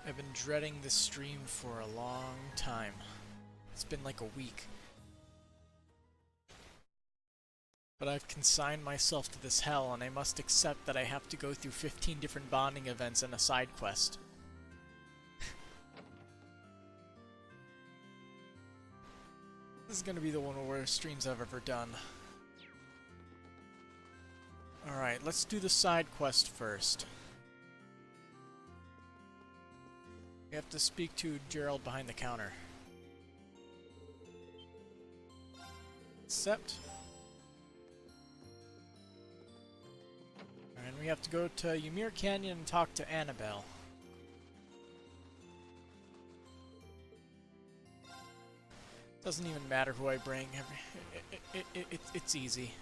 I've been dreading this stream for a long time. It's been like a week. But I've consigned myself to this hell, and I must accept that I have to go through 15 different bonding events and a side quest. This is gonna be the one of the worst streams I've ever done. Alright, let's do the side quest first. We have to speak to Gerald behind the counter. Accept. And we have to go to Ymir Canyon and talk to Annabelle. Doesn't even matter who I bring. It's easy.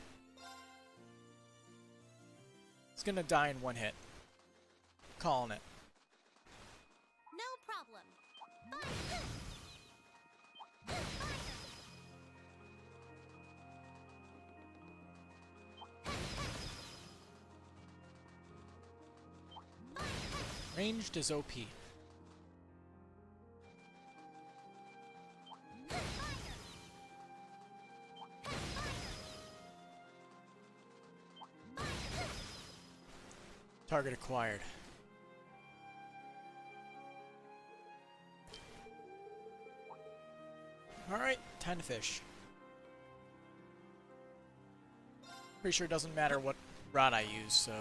It's gonna die in one hit. Calling it. No problem. Ranged is OP. Target acquired. Alright, time to fish. Pretty sure it doesn't matter what rod I use, so...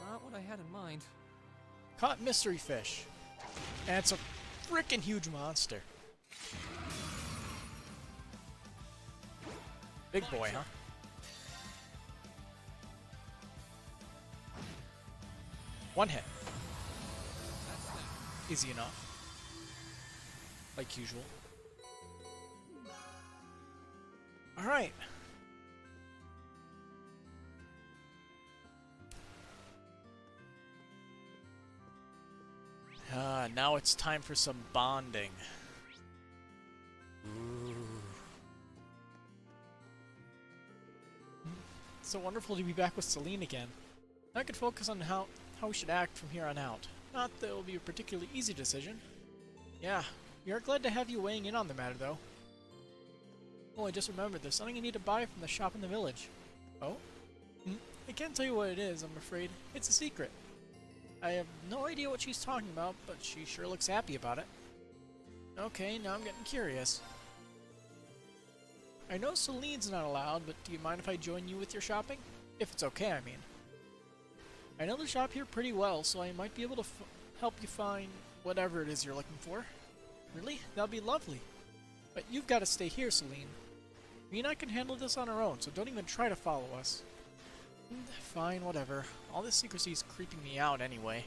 Not what I had in mind. Caught mystery fish. And it's a freaking huge monster. Big boy, huh? One hit. Easy enough. Like usual. Alright. Now it's time for some bonding. Ooh. It's so wonderful to be back with Celine again. I could focus on how we should act from here on out. Not that it will be a particularly easy decision. Yeah, we are glad to have you weighing in on the matter, though. Oh, I just remembered, there's something I need to buy from the shop in the village. Oh? I can't tell you what it is, I'm afraid. It's a secret. I have no idea what she's talking about, but she sure looks happy about it. Okay, now I'm getting curious. I know Celine's not allowed, but do you mind if I join you with your shopping? If it's okay, I mean. I know the shop here pretty well, so I might be able to help you find whatever it is you're looking for. Really? That'd be lovely. But you've got to stay here, Celine. Me and I can handle this on our own, so don't even try to follow us. Fine, whatever. All this secrecy's creeping me out anyway.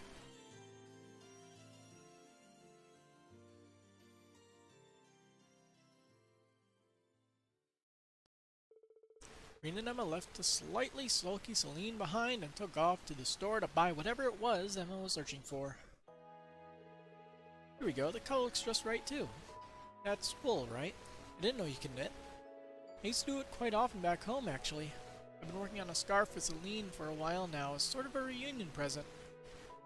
Reen and Emma left the slightly sulky Celine behind and took off to the store to buy whatever it was Emma was searching for. Here we go, the color looks just right too. That's wool, right? I didn't know you could knit. I used to do it quite often back home, actually. I've been working on a scarf for Celine for a while now as sort of a reunion present.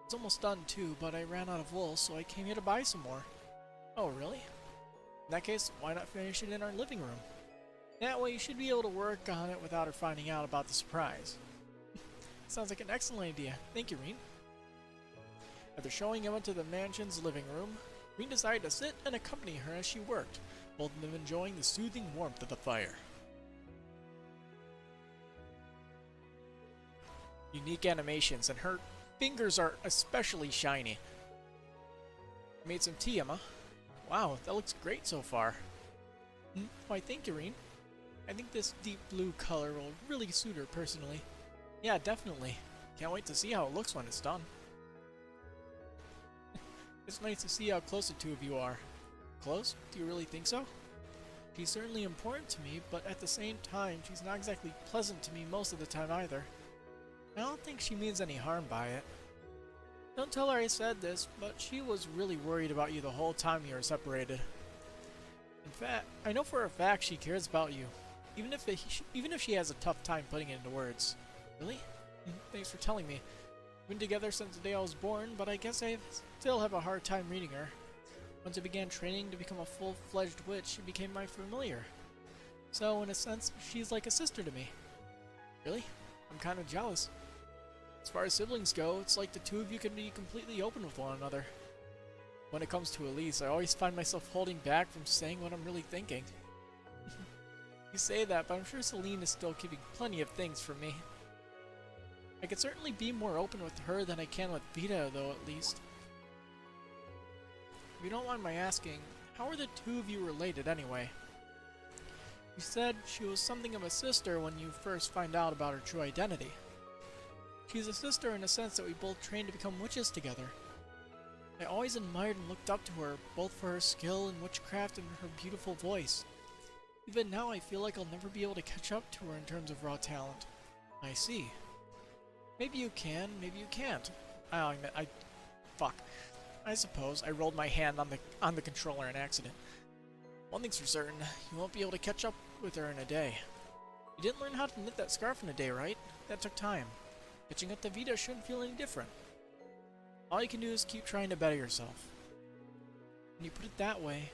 It's almost done too, but I ran out of wool, so I came here to buy some more. Oh, really? In that case, why not finish it in our living room? That way you should be able to work on it without her finding out about the surprise. Sounds like an excellent idea. Thank you, Reen. After showing Emma to the mansion's living room, Reen decided to sit and accompany her as she worked, both of them enjoying the soothing warmth of the fire. Unique animations, and her fingers are especially shiny. I made some tea, Emma. Wow, that looks great so far. Why, thank you, Reen. I think this deep blue color will really suit her personally. Yeah, definitely. Can't wait to see how it looks when it's done. It's nice to see how close the two of you are. Close? Do you really think so? She's certainly important to me, but at the same time, she's not exactly pleasant to me most of the time either. I don't think she means any harm by it. Don't tell her I said this, but she was really worried about you the whole time you were separated. In fact, I know for a fact she cares about you, even if she has a tough time putting it into words. Really? Thanks for telling me. We've been together since the day I was born, but I guess I still have a hard time reading her. Once I began training to become a full-fledged witch, she became my familiar. So, in a sense, she's like a sister to me. Really? I'm kind of jealous. As far as siblings go, it's like the two of you can be completely open with one another. When it comes to Elise, I always find myself holding back from saying what I'm really thinking. You say that, but I'm sure Celine is still keeping plenty of things from me. I could certainly be more open with her than I can with Vita, though, at least. If you don't mind my asking, how are the two of you related anyway? You said she was something of a sister when you first find out about her true identity. She's a sister in the sense that we both trained to become witches together. I always admired and looked up to her, both for her skill in witchcraft and her beautiful voice. Even now I feel like I'll never be able to catch up to her in terms of raw talent. I see. Maybe you can, maybe you can't. Fuck. I suppose I rolled my hand on the controller in accident. One thing's for certain, you won't be able to catch up with her in a day. You didn't learn how to knit that scarf in a day, right? That took time. Catching up to Vita shouldn't feel any different. All you can do is keep trying to better yourself. When you put it that way,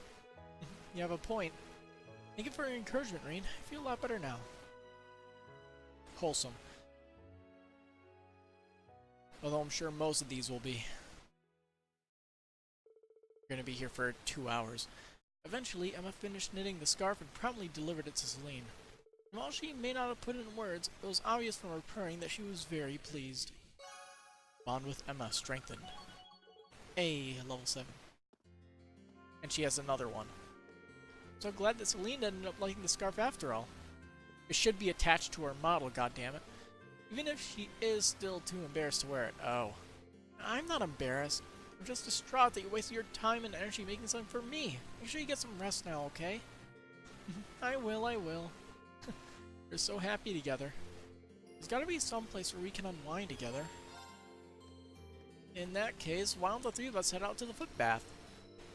you have a point. Thank you for your encouragement, Reed. I feel a lot better now. Wholesome. Although I'm sure most of these will be. We're going to be here for 2 hours. Eventually, Emma finished knitting the scarf and promptly delivered it to Celine. And while she may not have put it in words, it was obvious from her purring that she was very pleased. Bond with Emma strengthened. Level 7. And she has another one. So glad that Celine ended up liking the scarf after all. It should be attached to her model, goddammit. Even if she is still too embarrassed to wear it. Oh. I'm not embarrassed. I'm just distraught that you wasted your time and energy making something for me. Make sure you get some rest now, okay? I will. We're so happy together. There's gotta be some place where we can unwind together. In that case, why don't the three of us head out to the foot bath?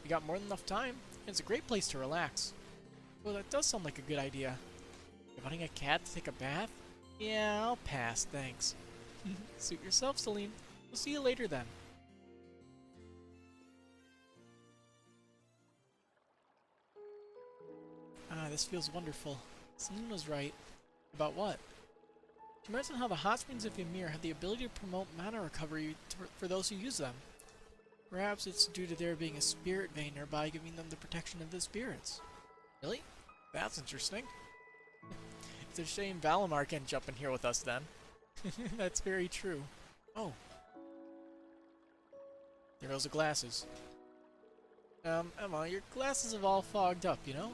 We got more than enough time. It's a great place to relax. Well, that does sound like a good idea. Inviting a cat to take a bath? Yeah, I'll pass, thanks. Suit yourself, Celine. We'll see you later then. This feels wonderful. Celine was right. About what? She mentioned how the hot springs of Ymir have the ability to promote mana recovery for those who use them. Perhaps it's due to there being a spirit vein nearby giving them the protection of the spirits. Really? That's interesting. It's a shame Valimar can't jump in here with us then. That's very true. Oh. There goes the glasses. Emma, your glasses have all fogged up, you know?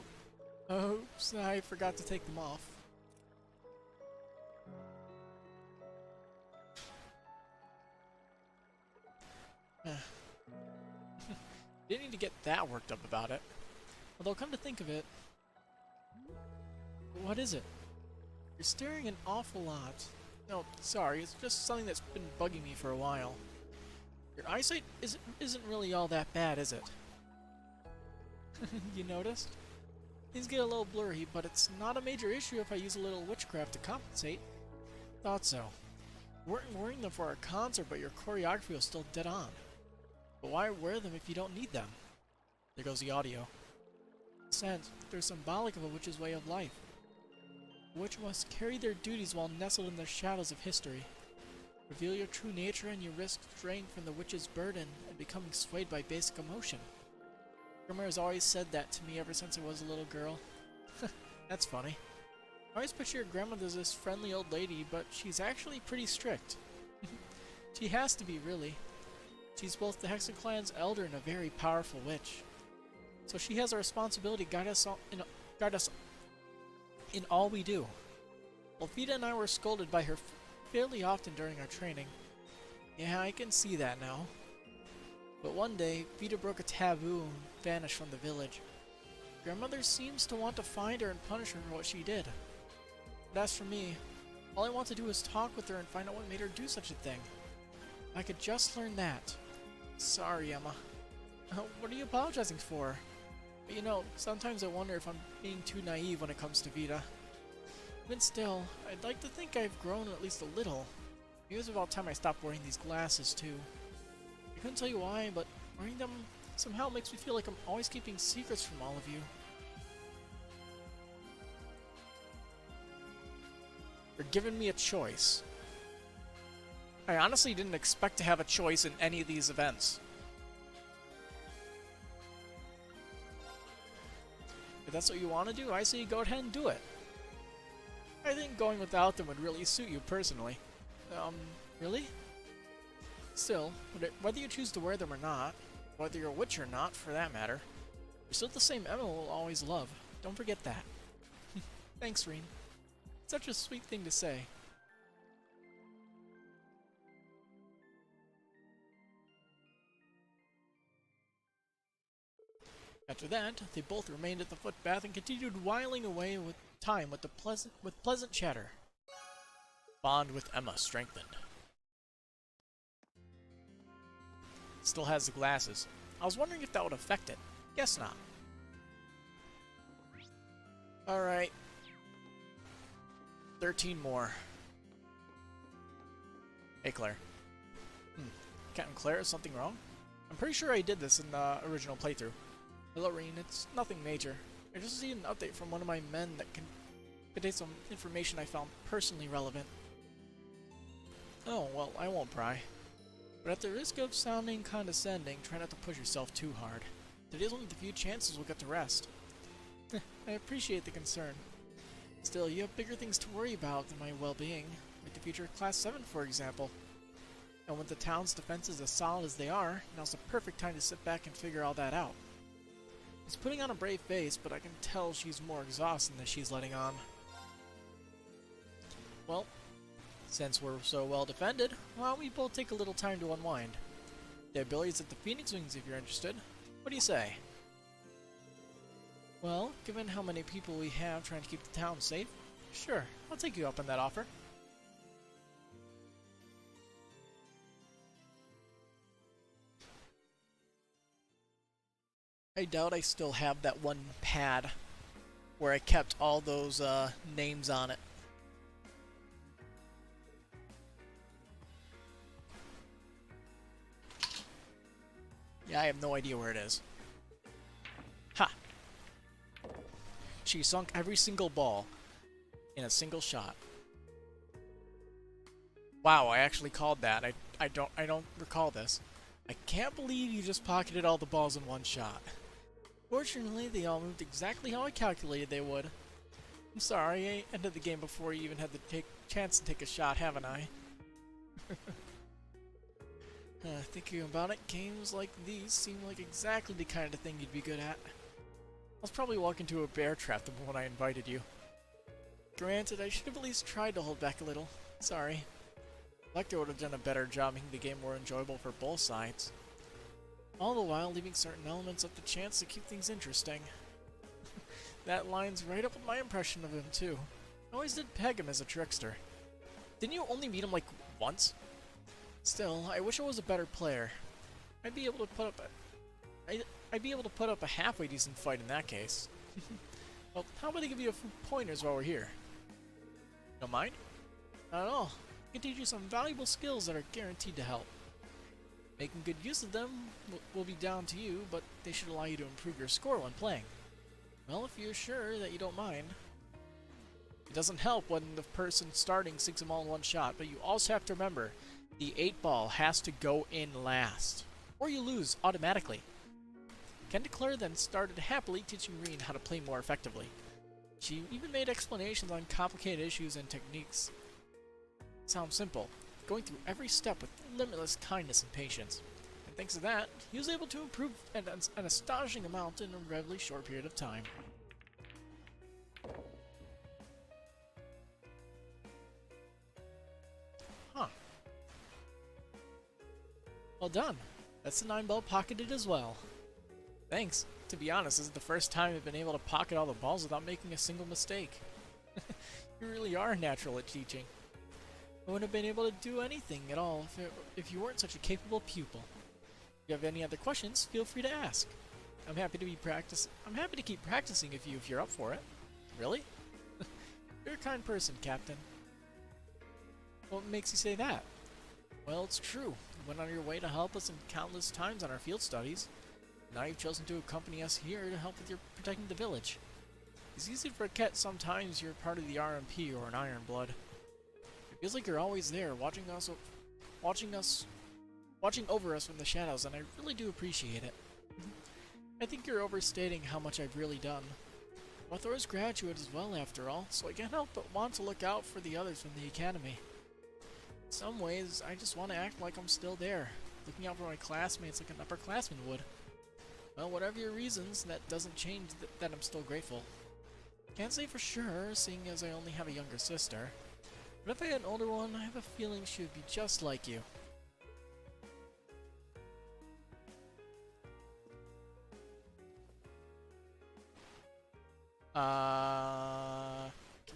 Oops, I forgot to take them off. Didn't need to get that worked up about it. Although, come to think of it... What is it? You're staring an awful lot. No, sorry, it's just something that's been bugging me for a while. Your eyesight isn't really all that bad, is it? You noticed? Things get a little blurry, but it's not a major issue if I use a little witchcraft to compensate. Thought so. You weren't wearing them for our concert, but your choreography was still dead on. But why wear them if you don't need them? There goes the audio. In a sense, they're symbolic of a witch's way of life. A witch must carry their duties while nestled in the shadows of history. Reveal your true nature and you risk straying from the witch's burden and becoming swayed by basic emotion. Grandma has always said that to me ever since I was a little girl. That's funny. I always picture your grandmother as this friendly old lady, but she's actually pretty strict. She has to be, really. She's both the Hexaclan's elder and a very powerful witch. So she has a responsibility to guide us in all we do. Well, Vita and I were scolded by her fairly often during our training. Yeah, I can see that now. But one day, Vita broke a taboo and vanished from the village. Grandmother seems to want to find her and punish her for what she did. But as for me, all I want to do is talk with her and find out what made her do such a thing. If I could just learn that, Sorry, Emma. What are you apologizing for? But you know, sometimes I wonder if I'm being too naive when it comes to Vita. Even still, I'd like to think I've grown at least a little. Maybe it's about time I stopped wearing these glasses too. I couldn't tell you why, but wearing them somehow makes me feel like I'm always keeping secrets from all of you. You're giving me a choice. I honestly didn't expect to have a choice in any of these events. If that's what you want to do, I say go ahead and do it. I think going without them would really suit you personally. Really? Still, whether you choose to wear them or not, whether you're a witch or not for that matter, you're still the same Emma will always love. Don't forget that. Thanks, Reen. Such a sweet thing to say. After that, they both remained at the footbath and continued whiling away with time with pleasant chatter. Bond with Emma strengthened. Still has the glasses. I was wondering if that would affect it. Guess not. Alright. 13 more. Hey, Claire. Captain Claire, is something wrong? I'm pretty sure I did this in the original playthrough. Hello, Reen. It's nothing major. I just received an update from one of my men that contains some information I found personally relevant. Oh, well, I won't pry. But at the risk of sounding condescending, try not to push yourself too hard. Today's one of the few chances we'll get to rest. I appreciate the concern. Still, you have bigger things to worry about than my well-being, like the future of Class 7, for example. And with the town's defenses as solid as they are, now's the perfect time to sit back and figure all that out. She's putting on a brave face, but I can tell she's more exhausted than she's letting on. Well, since we're so well defended, why don't we both take a little time to unwind? The abilities at the Phoenix Wings if you're interested. What do you say? Well, given how many people we have trying to keep the town safe, sure, I'll take you up on that offer. I doubt I still have that one pad where I kept all those names on it. Yeah, I have no idea where it is. Ha! She sunk every single ball in a single shot. Wow, I actually called that. I don't recall this. I can't believe you just pocketed all the balls in one shot. Fortunately, they all moved exactly how I calculated they would. I'm sorry, I ended the game before you even had the chance to take a shot, haven't I? Thinking about it, games like these seem like exactly the kind of thing you'd be good at. I was probably walking into a bear trap the moment I invited you. Granted, I should have at least tried to hold back a little. Sorry. Lecter would have done a better job making the game more enjoyable for both sides. All the while leaving certain elements up to chance to keep things interesting. That lines right up with my impression of him, too. I always did peg him as a trickster. Didn't you only meet him, like, once? Still, I wish I was a better player. I'd be able to put up a halfway decent fight in that case. Well, how about I give you a few pointers while we're here? Don't mind? Not at all. I can teach you some valuable skills that are guaranteed to help. Making good use of them will be down to you, but they should allow you to improve your score when playing. Well, if you're sure that you don't mind. It doesn't help when the person starting sinks them all in one shot, but you also have to remember, the 8-ball has to go in last, or you lose automatically. Claire then started happily teaching Reen how to play more effectively. She even made explanations on complicated issues and techniques. Sounds simple, going through every step with limitless kindness and patience. And thanks to that, he was able to improve an astonishing amount in a relatively short period of time. Huh. Well done. That's the 9-ball pocketed as well. Thanks. To be honest, this is the first time I've been able to pocket all the balls without making a single mistake. You really are natural at teaching. I wouldn't have been able to do anything at all if you weren't such a capable pupil. you have any other questions, feel free to ask. I'm happy to keep practicing if you're up for it. Really? You're a kind person, Captain. What makes you say that? Well, it's true. You went on your way to help us in countless times on our field studies. Now you've chosen to accompany us here to help with your protecting the village. It's easy to forget sometimes you're part of the RMP or an Iron Blood. It feels like you're always there, watching over us from the shadows, and I really do appreciate it. I think you're overstating how much I've really done. I'm a Thor's graduate as well, after all, so I can't help but want to look out for the others from the academy. In some ways, I just want to act like I'm still there, looking out for my classmates like an upperclassman would. Well, whatever your reasons, that doesn't change that I'm still grateful. Can't say for sure, seeing as I only have a younger sister. But if I had an older one, I have a feeling she would be just like you.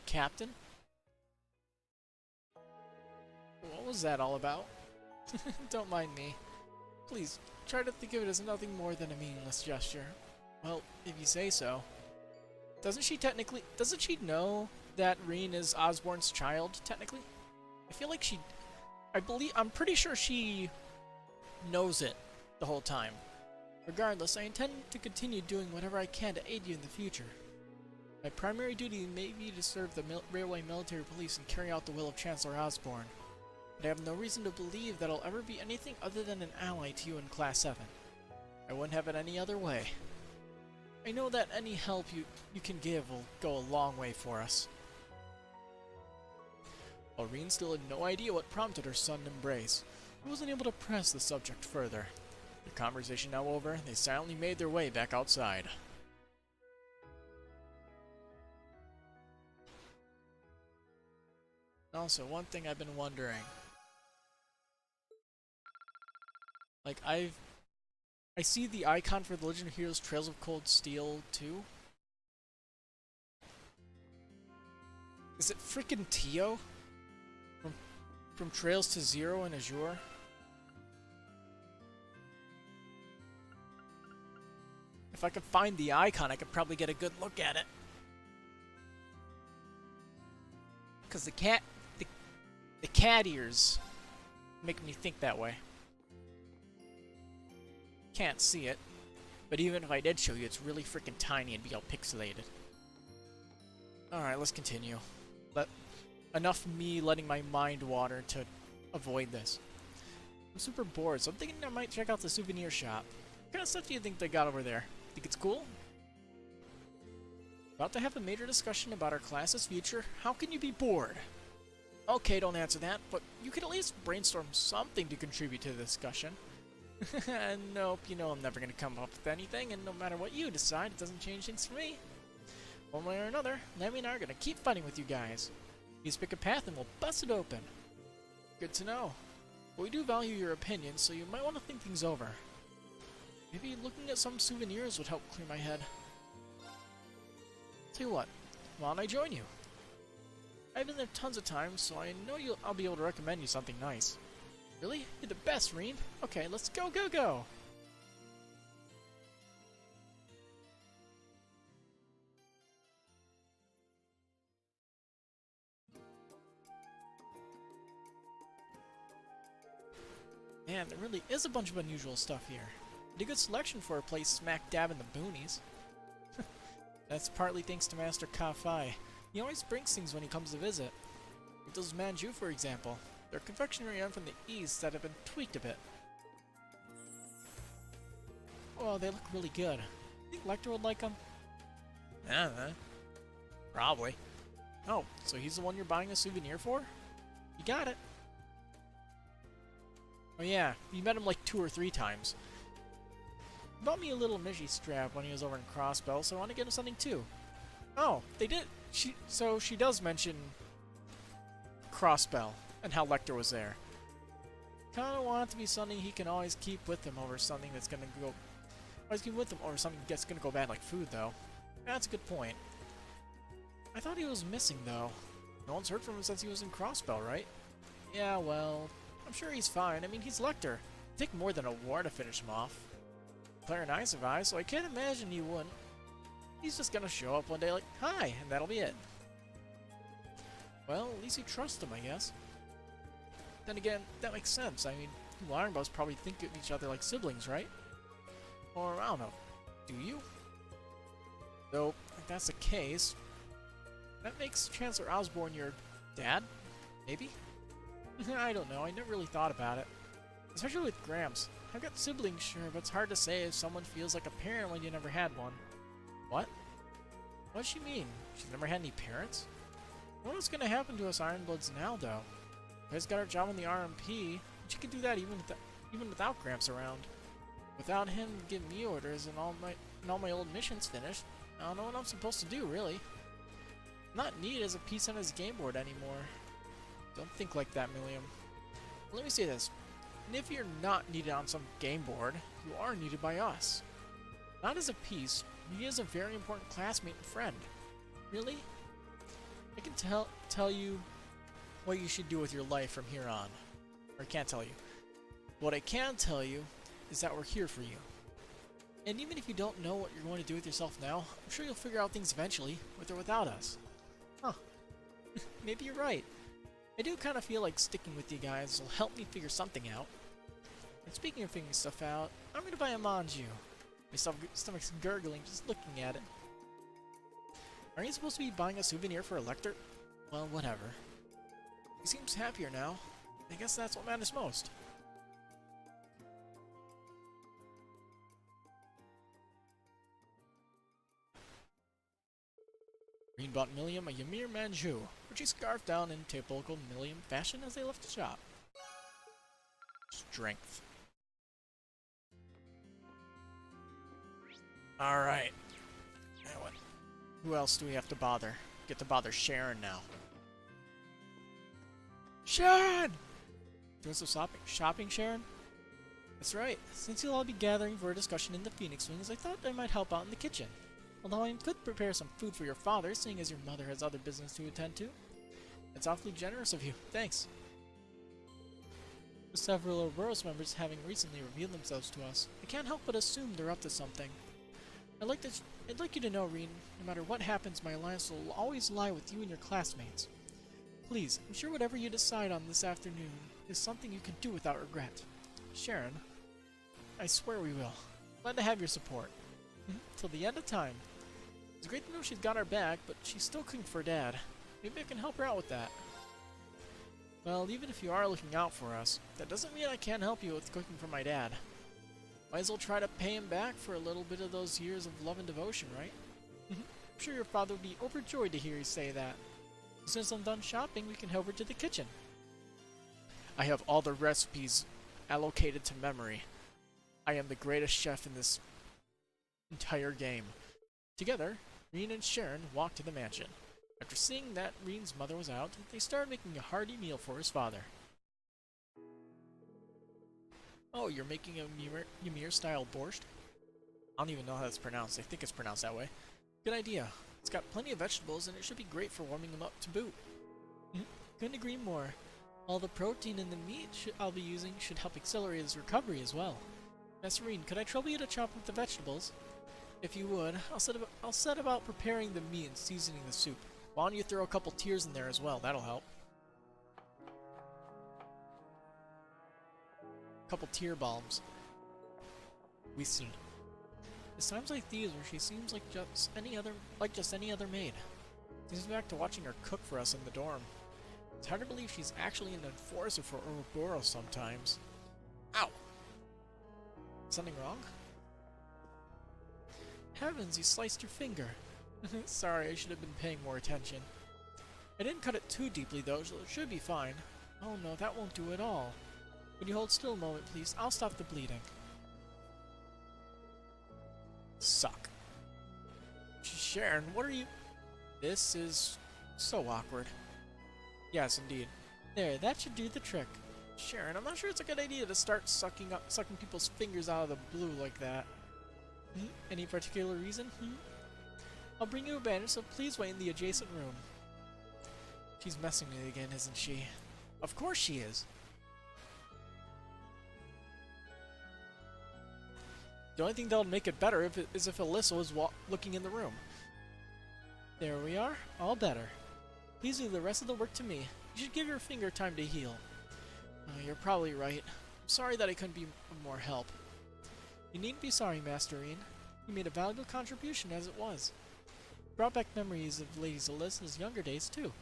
Captain? What was that all about? Don't mind me. Please, try to think of it as nothing more than a meaningless gesture. Well, if you say so. Doesn't she know that Reen is Osborne's child, technically? I feel like I'm pretty sure she knows it the whole time. Regardless, I intend to continue doing whatever I can to aid you in the future. My primary duty may be to serve the Railway Military Police and carry out the will of Chancellor Osborne. But I have no reason to believe that I'll ever be anything other than an ally to you in Class 7. I wouldn't have it any other way. I know that any help you can give will go a long way for us. Aureen still had no idea what prompted her sudden embrace. He wasn't able to press the subject further. The conversation now over, they silently made their way back outside. Also, one thing I've been wondering. Like, I see the icon for the Legend of Heroes Trails of Cold Steel 2. Is it frickin' Tio? From Trails to Zero in Azure? If I could find the icon, I could probably get a good look at it. Because the cat ears make me think that way. Can't see it, but even if I did show you, it's really freaking tiny and be all pixelated. Alright, let's continue. Enough me letting my mind wander to avoid this. I'm super bored, so I'm thinking I might check out the souvenir shop. What kind of stuff do you think they got over there? Think it's cool? About to have a major discussion about our class's future. How can you be bored? Okay, don't answer that, but you could at least brainstorm something to contribute to the discussion. Nope, you know I'm never going to come up with anything, and no matter what you decide, it doesn't change things for me. One way or another, Lemmy and I are going to keep fighting with you guys. You just pick a path and we'll bust it open. Good to know. But we do value your opinion, so you might want to think things over. Maybe looking at some souvenirs would help clear my head. Tell you what, why don't I join you? I've been there tons of times, so I know I'll be able to recommend you something nice. Really? You're the best, Reem. Okay, let's go, go, go! Man, there really is a bunch of unusual stuff here. A good selection for a place smack dab in the boonies. That's partly thanks to Master Ka-Fai. He always brings things when he comes to visit. Like those manju, for example. They're confectionery from the east that have been tweaked a bit. Oh, they look really good. Think Lecter would like them? I don't know. Probably. Oh, so he's the one you're buying a souvenir for? You got it. Oh yeah, you met him like 2 or 3 times. He bought me a little Miji strap when he was over in Crossbell, so I want to get him something too. Oh, they did. So she does mention Crossbell and how Lecter was there. Kinda want it to be something he can always keep with him over something that's gonna go. Always keep with him over something that's gonna go bad like food, though. That's a good point. I thought he was missing, though. No one's heard from him since he was in Crossbell, right? Yeah, well, I'm sure he's fine. I mean, he's Lecter. take more than a war to finish him off. Claire and I survived, so I can't imagine he wouldn't. He's just gonna show up one day like, hi, and that'll be it. Well, at least you trust him, I guess. Then again, that makes sense. I mean, you Iron Bros probably think of each other like siblings, right? Or, I don't know, do you? Though, if that's the case, that makes Chancellor Osborne your dad? Maybe? I don't know, I never really thought about it. Especially with Gramps. I've got siblings, sure, but it's hard to say if someone feels like a parent when you never had one. What? What does she mean? She's never had any parents? What's gonna happen to us Ironbloods now, though? Claire's got her job in the RMP, and she could do that even without Gramps around. Without him giving me orders and all my old missions finished, I don't know what I'm supposed to do, really. I'm not needed as a piece on his game board anymore. Don't think like that, Milliam. Let me say this. And if you're not needed on some game board, you are needed by us. Not as a piece, he is a very important classmate and friend. Really? I can tell you what you should do with your life from here on. Or I can't tell you. What I can tell you is that we're here for you. And even if you don't know what you're going to do with yourself now, I'm sure you'll figure out things eventually, with or without us. Huh. Maybe you're right. I do kind of feel like sticking with you guys will help me figure something out. And speaking of figuring stuff out, I'm going to buy a manju. My stomach's gurgling just looking at it. Aren't you supposed to be buying a souvenir for a lector? Well, whatever. He seems happier now. I guess that's what matters most. Green bought Milliam a Ymir manju, which he scarfed down in typical Milliam fashion as they left the shop. Strength. Alright. Now what? Who else do we have to bother? Get to bother Sharon now. Sharon! Doing some shopping, Sharon? That's right. Since you'll all be gathering for a discussion in the Phoenix Wings, I thought I might help out in the kitchen. Although I could prepare some food for your father, seeing as your mother has other business to attend to. It's awfully generous of you. Thanks. With several Ouroboros members having recently revealed themselves to us, I can't help but assume they're up to something. I'd like you to know, Reen, no matter what happens, my alliance will always lie with you and your classmates. Please, I'm sure whatever you decide on this afternoon is something you can do without regret. Sharon, I swear we will. Glad to have your support. Till the end of time. It's great to know she's got our back, but she's still cooking for Dad. Maybe I can help her out with that. Well, even if you are looking out for us, that doesn't mean I can't help you with cooking for my dad. Might as well try to pay him back for a little bit of those years of love and devotion, right? I'm sure your father would be overjoyed to hear you say that. As soon as I'm done shopping, we can head over to the kitchen. I have all the recipes allocated to memory. I am the greatest chef in this entire game. Together, Reen and Sharon walked to the mansion. After seeing that Reen's mother was out, they started making a hearty meal for his father. Oh, you're making a Ymir-style borscht? I don't even know how that's pronounced. I think it's pronounced that way. Good idea. It's got plenty of vegetables, and it should be great for warming them up to boot. Couldn't agree more. All the protein in the meat I'll be using should help accelerate his recovery as well. Master Reen, could I trouble you to chop up the vegetables? If you would, I'll set about preparing the meat and seasoning the soup. Why don't you throw a couple tears in there as well? That'll help. Couple tear bombs. We see. It's times like these where she seems like just any other maid. Seems back to watching her cook for us in the dorm. It's hard to believe she's actually an enforcer for Ouroboros sometimes. Ow! Something wrong? Heavens, you sliced your finger. Sorry, I should have been paying more attention. I didn't cut it too deeply though, so it should be fine. Oh no, that won't do at all. Would you hold still a moment, please? I'll stop the bleeding. Suck. Sharon, what are you... This is so awkward. Yes, indeed. There, that should do the trick. Sharon, I'm not sure it's a good idea to start sucking people's fingers out of the blue like that. Any particular reason? I'll bring you a bandage, so please wait in the adjacent room. She's messing with me again, isn't she? Of course she is. The only thing that'll make it better is if Alyssa was looking in the room. There we are, all better. Please leave the rest of the work to me. You should give your finger time to heal. You're probably right. I'm sorry that I couldn't be of more help. You needn't be sorry, Masterine. You made a valuable contribution as it was. You brought back memories of Lady Alyssa's younger days, too.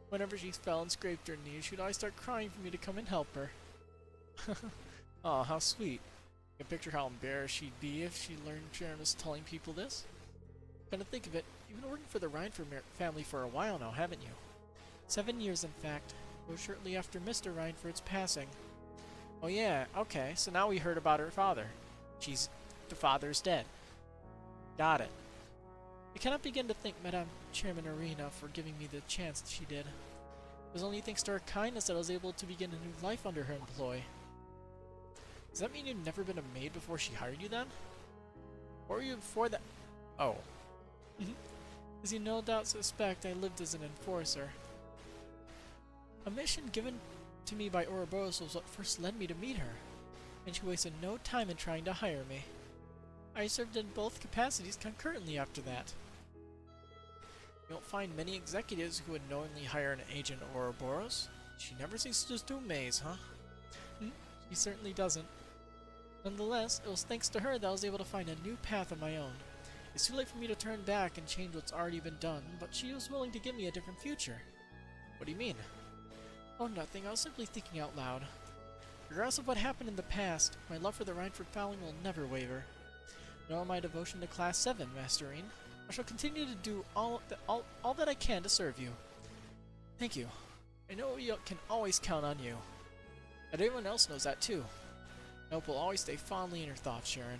Whenever she fell and scraped her knee, she'd always start crying for me to come and help her. Aw, how sweet. I can picture how embarrassed she'd be if she learned Sharon was telling people this. Come to think of it, you've been working for the Rhineford family for a while now, haven't you? 7 years, in fact. It was shortly after Mr. Rhineford's passing. Oh yeah, okay, so now we heard about her father. The father's dead. Got it. I cannot begin to thank Madame Chairman Arena for giving me the chance that she did. It was only thanks to her kindness that I was able to begin a new life under her employ. Does that mean you'd never been a maid before she hired you then? Or were you before that? Oh. As you no doubt suspect, I lived as an enforcer. A mission given to me by Ouroboros was what first led me to meet her, and she wasted no time in trying to hire me. I served in both capacities concurrently after that. You don't find many executives who would knowingly hire an agent Ouroboros. She never ceases to amaze, huh? She certainly doesn't. Nonetheless, it was thanks to her that I was able to find a new path of my own. It's too late for me to turn back and change what's already been done, but she was willing to give me a different future. What do you mean? Oh, nothing. I was simply thinking out loud. Regardless of what happened in the past, my love for the Rhineford family will never waver. Nor my devotion to Class 7, Masterine. I shall continue to do all that I can to serve you. Thank you. I know you can always count on you. And everyone else knows that too. I hope we'll always stay fondly in your thoughts, Sharon.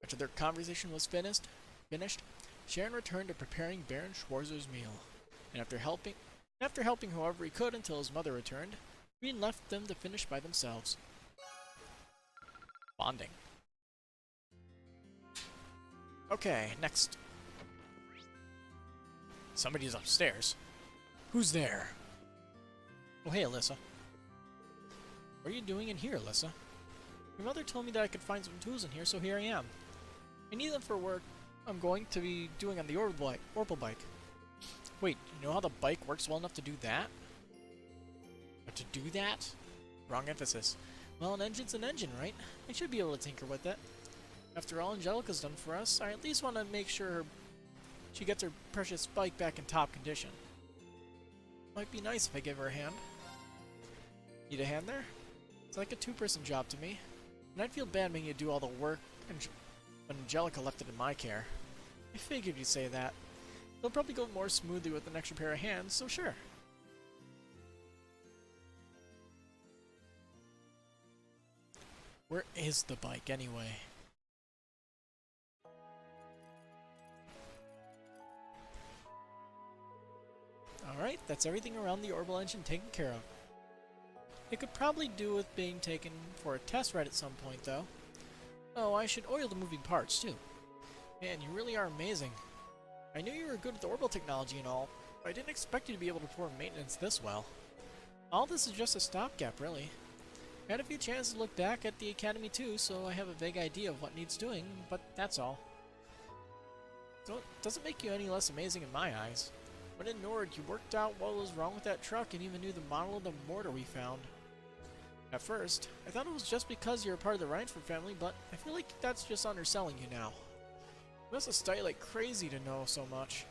After their conversation was finished, Sharon returned to preparing Baron Schwarzer's meal, and after helping however he could until his mother returned, Green left them to finish by themselves. Bonding. Okay, next. Somebody's upstairs. Who's there? Oh, hey, Alyssa. What are you doing in here, Alyssa? Your mother told me that I could find some tools in here, so here I am. I need them for work I'm going to be doing on the Orbital bike. Wait, you know how the bike works well enough to do that? But to do that? Wrong emphasis. Well, an engine's an engine, right? I should be able to tinker with it. After all Angelica's done for us, I at least want to make sure she gets her precious bike back in top condition. Might be nice if I give her a hand. Need a hand there? It's like a two-person job to me, and I'd feel bad making you do all the work when Angelica left it in my care. I figured you'd say that. It'll probably go more smoothly with an extra pair of hands, so sure. Where is the bike, anyway? Alright, that's everything around the orbital engine taken care of. It could probably do with being taken for a test ride at some point, though. Oh, I should oil the moving parts, too. Man, you really are amazing. I knew you were good with orbital technology and all, but I didn't expect you to be able to perform maintenance this well. All this is just a stopgap, really. I had a few chances to look back at the Academy too, so I have a vague idea of what needs doing, but that's all. So it doesn't make you any less amazing in my eyes. When in Nord, you worked out what was wrong with that truck and even knew the model of the mortar we found. At first, I thought it was just because you're a part of the Rhineford family, but I feel like that's just underselling you now. You must have studied like crazy to know so much.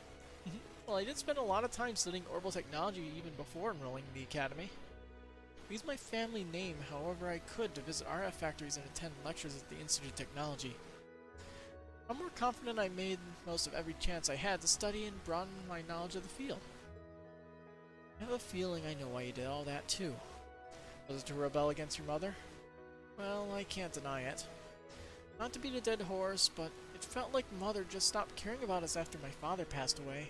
Well, I did spend a lot of time studying orbital technology even before enrolling in the Academy. I used my family name however I could to visit RF factories and attend lectures at the Institute of Technology. I'm more confident I made most of every chance I had to study and broaden my knowledge of the field. I have a feeling I know why you did all that too. Was it to rebel against your mother? Well, I can't deny it. Not to beat a dead horse, but it felt like Mother just stopped caring about us after my father passed away.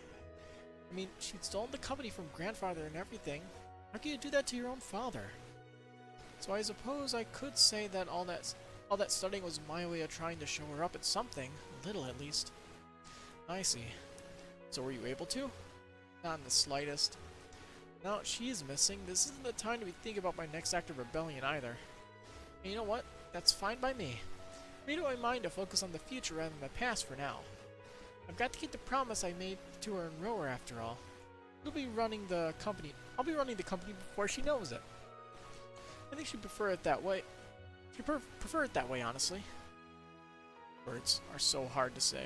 I mean, she'd stolen the company from Grandfather and everything. How can you do that to your own father? So I suppose I could say that all that studying was my way of trying to show her up at something, little at least. I see. So were you able to? Not in the slightest. Now that she is missing, this isn't the time to be thinking about my next act of rebellion either. And you know what? That's fine by me. Made up my mind to focus on the future rather than the past for now. I've got to keep the promise I made to her in Rower after all. I'll be running the company before she knows it. I think she'd prefer it that way. She'd prefer it that way, honestly. Words are so hard to say.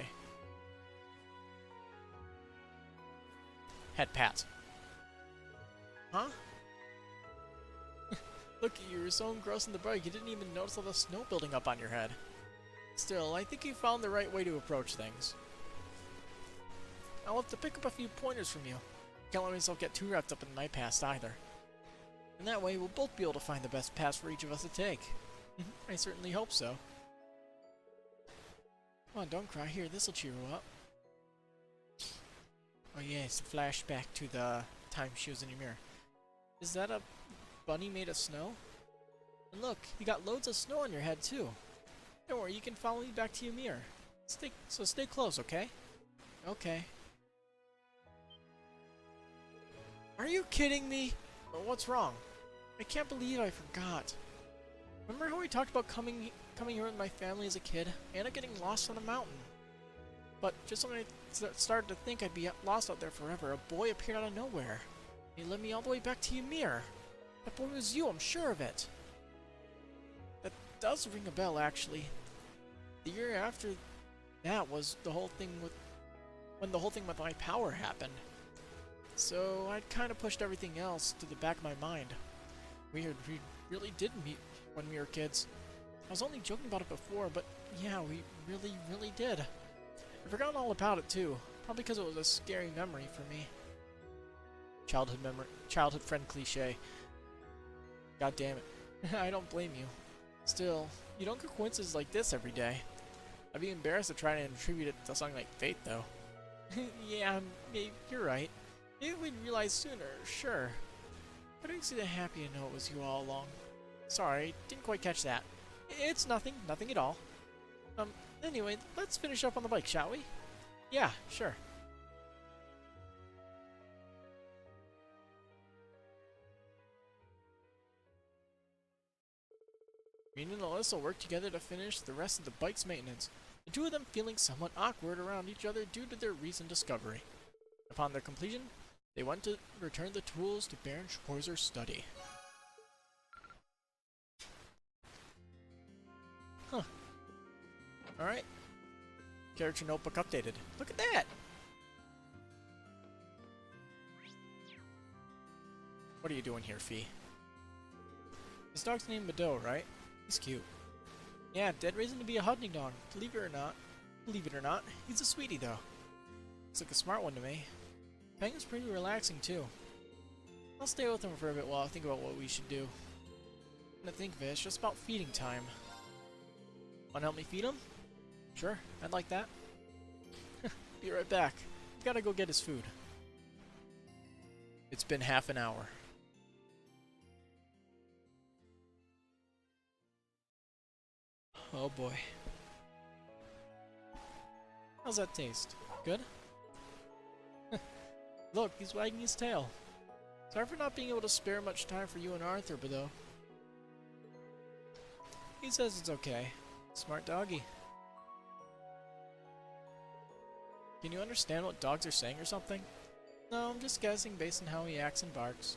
Head pat. Huh? Look at you, you're so engrossed in the bug you didn't even notice all the snow building up on your head. Still, I think you found the right way to approach things. I'll have to pick up a few pointers from you. Can't let myself get too wrapped up in my past either. And that way, we'll both be able to find the best path for each of us to take. I certainly hope so. Come on, don't cry. Here, this'll cheer you up. Oh yeah, it's a flashback to the time she was in your mirror. Is that a bunny made of snow? And look, you got loads of snow on your head too. Don't worry, you can follow me back to your mirror. Stay close, okay? Okay. Are you kidding me? What's wrong? I can't believe I forgot. Remember how we talked about coming here with my family as a kid? And getting lost on a mountain. But just when I started to think I'd be lost out there forever, a boy appeared out of nowhere. He led me all the way back to Ymir. That boy was you, I'm sure of it. That does ring a bell, actually. The year after that was the whole thing when the whole thing with my power happened. So I'd kind of pushed everything else to the back of my mind. Weird, we really did meet when we were kids. I was only joking about it before, but yeah, we really did. I've forgotten all about it too, probably because it was a scary memory for me. Childhood friend cliche. God damn it. I don't blame you. Still, you don't get coincidences like this every day. I'd be embarrassed to try to attribute it to something like fate, though. Yeah, maybe you're right. Maybe we'd realize sooner, sure. But it makes me happy to know it was you all along. Sorry, didn't quite catch that. It's nothing at all. Anyway, let's finish up on the bike, shall we? Yeah, sure. Rena and Alyssa worked together to finish the rest of the bike's maintenance, the two of them feeling somewhat awkward around each other due to their recent discovery. Upon their completion, they went to return the tools to Baron Schwartz's study. Huh. Alright. Character notebook updated. Look at that! What are you doing here, Fee? This dog's named Mado, right? He's cute. Yeah, dead reason to be a hunting dog. Believe it or not, he's a sweetie though. Looks like a smart one to me. Penguin's pretty relaxing too. I'll stay with him for a bit while I think about what we should do. Come to think of it, it's just about feeding time. Wanna help me feed him? Sure, I'd like that. Be right back. Gotta go get his food. It's been half an hour. Oh boy. How's that taste? Good? Look, he's wagging his tail. Sorry for not being able to spare much time for you and Arthur, but though. He says it's okay. Smart doggy. Can you understand what dogs are saying or something? No, I'm just guessing based on how he acts and barks.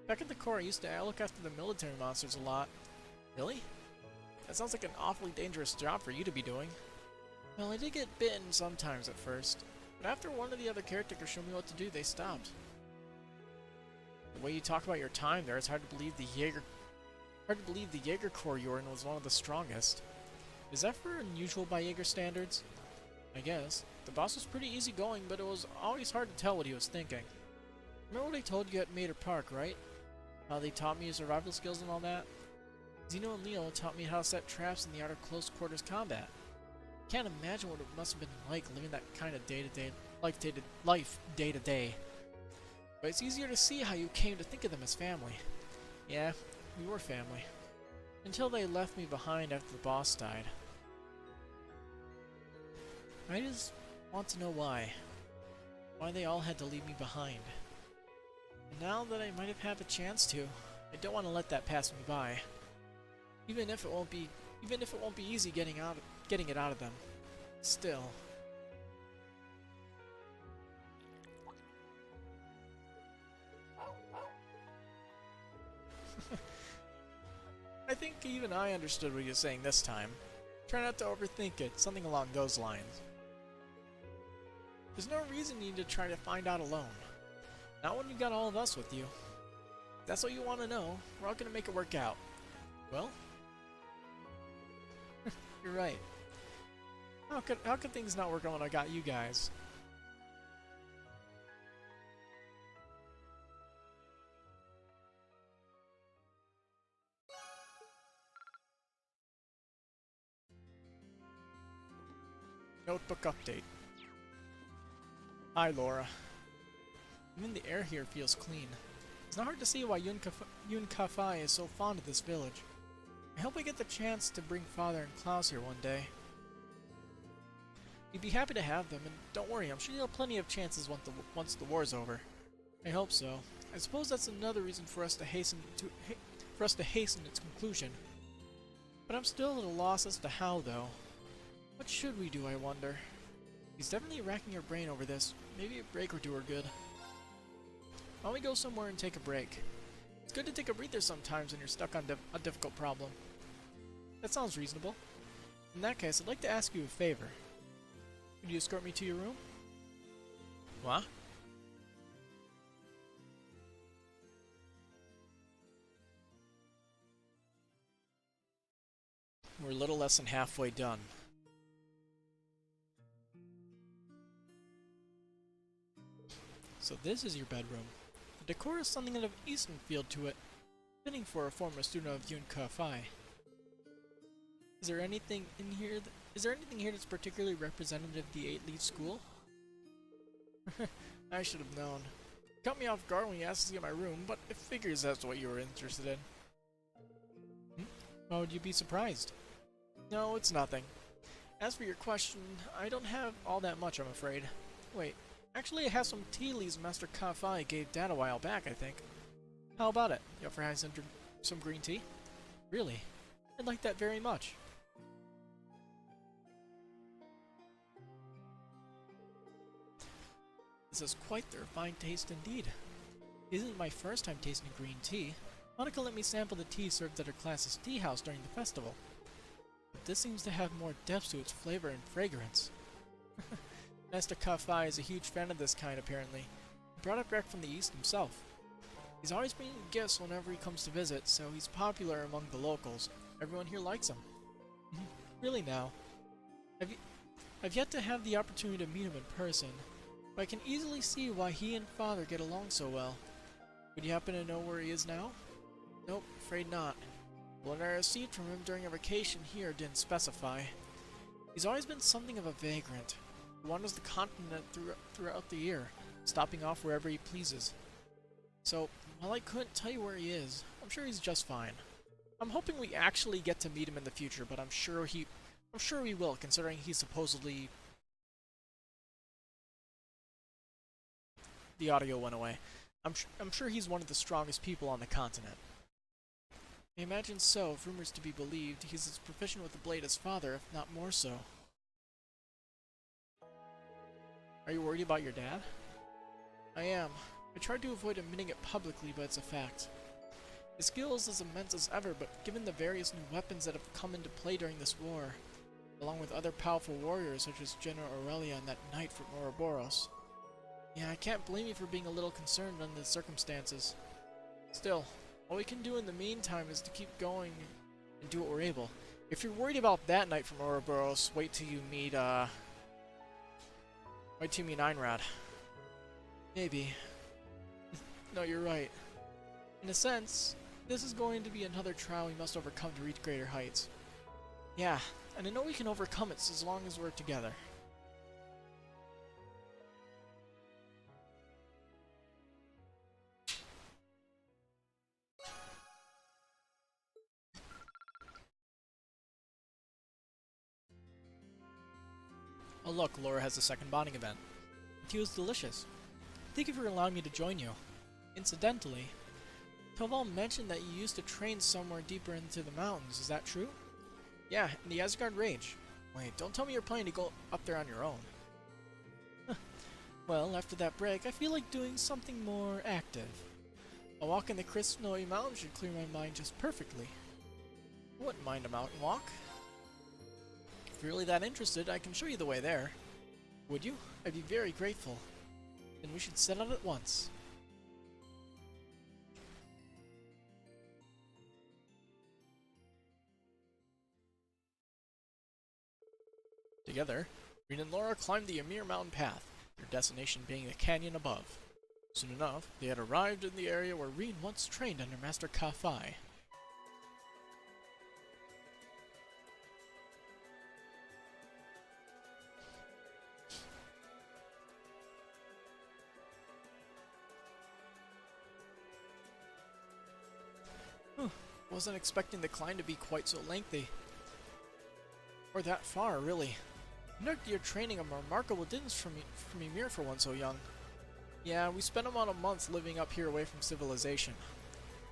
Back at the Corps, I used to look after the military monsters a lot. Really? That sounds like an awfully dangerous job for you to be doing. Well, I did get bitten sometimes at first, but after one of the other caretakers showed me what to do, they stopped. The way you talk about your time there, it's hard to believe the Jaeger Corps you're in was one of the strongest. Is that for unusual by Jaeger standards? I guess. The boss was pretty easygoing, but it was always hard to tell what he was thinking. Remember what I told you at Mater Park, right? How they taught me survival skills and all that? Zeno and Leo taught me how to set traps in the art of close quarters combat. Can't imagine what it must have been like living that kind of life day to day. But it's easier to see how you came to think of them as family. Yeah, we were family. Until they left me behind after the boss died. I just want to know why. Why they all had to leave me behind. And now that I might have had a chance to, I don't want to let that pass me by. Even if it won't be easy getting it out of them. Still. I think even I understood what he was saying this time. Try not to overthink it, something along those lines. There's no reason you need to try to find out alone. Not when you got all of us with you. If that's what you want to know, we're all gonna make it work out. Well? You're right. How could things not work out when I got you guys? Notebook update. Hi, Laura. Even the air here feels clean. It's not hard to see why Yun Kafai is so fond of this village. I hope we get the chance to bring Father and Klaus here one day. We'd be happy to have them, and don't worry, I'm sure you'll have plenty of chances once the war's over. I hope so. I suppose that's another reason for us to hasten its conclusion. But I'm still at a loss as to how, though. What should we do, I wonder? He's definitely racking your brain over this. Maybe a break or two are good. Why don't we go somewhere and take a break? It's good to take a breather sometimes when you're stuck on a difficult problem. That sounds reasonable. In that case, I'd like to ask you a favor. Could you escort me to your room? What? We're a little less than halfway done. So this is your bedroom. The decor has something of an Eastern feel to it, fitting for a former student of Yun Ka-Fai. Is there anything here that's particularly representative of the 8-leaf school? I should have known. You caught me off guard when you asked to see my room, but it figures that's what you were interested in. Why would you be surprised? No, it's nothing. As for your question, I don't have all that much, I'm afraid. Wait. Actually, I have some tea leaves Master Ka-Fai gave Dad a while back, I think. How about it? You up for having some green tea? Really? I'd like that very much. This is quite the refined taste indeed. It isn't my first time tasting green tea. Monica let me sample the tea served at her class's tea house during the festival. But this seems to have more depth to its flavor and fragrance. Master Ka-Fai is a huge fan of this kind, apparently. He brought it back from the East himself. He's always bringing gifts whenever he comes to visit, so he's popular among the locals. Everyone here likes him. Really now. I've yet to have the opportunity to meet him in person, but I can easily see why he and Father get along so well. Would you happen to know where he is now? Nope, afraid not. The letter I received from him during a vacation here didn't specify. He's always been something of a vagrant. He wanders the continent throughout the year, stopping off wherever he pleases. So, while I couldn't tell you where he is, I'm sure he's just fine. I'm hoping we actually get to meet him in the future, but I'm sure we will, considering he's supposedly... The audio went away. I'm sure he's one of the strongest people on the continent. I imagine so, if rumors to be believed. He's as proficient with the blade as Father, if not more so. Are you worried about your dad? I am. I tried to avoid admitting it publicly, but it's a fact. His skill is as immense as ever, but given the various new weapons that have come into play during this war, along with other powerful warriors such as General Aurelia and that knight from Ouroboros, yeah, I can't blame you for being a little concerned under the circumstances. Still, all we can do in the meantime is to keep going and do what we're able. If you're worried about that knight from Ouroboros, wait till you meet Einrad. Maybe. No, you're right. In a sense, this is going to be another trial we must overcome to reach greater heights. Yeah, and I know we can overcome it as long as we're together. Oh look, Laura has a second bonding event. Tea was delicious. Thank you for allowing me to join you. Incidentally, Toval mentioned that you used to train somewhere deeper into the mountains. Is that true? Yeah, in the Asgard Range. Wait, don't tell me you're planning to go up there on your own. Well, after that break, I feel like doing something more active. A walk in the crisp snowy mountains should clear my mind just perfectly. I wouldn't mind a mountain walk. If you're really that interested, I can show you the way there. Would you? I'd be very grateful. Then we should set out at once. Together, Reen and Laura climbed the Ymir mountain path, their destination being the canyon above. Soon enough, they had arrived in the area where Reen once trained under Master Ka-Fai. Wasn't expecting the climb to be quite so lengthy. Or that far, really. Conducted your training a remarkable distance from Ymir for one so young. Yeah, we spent about a month living up here away from civilization.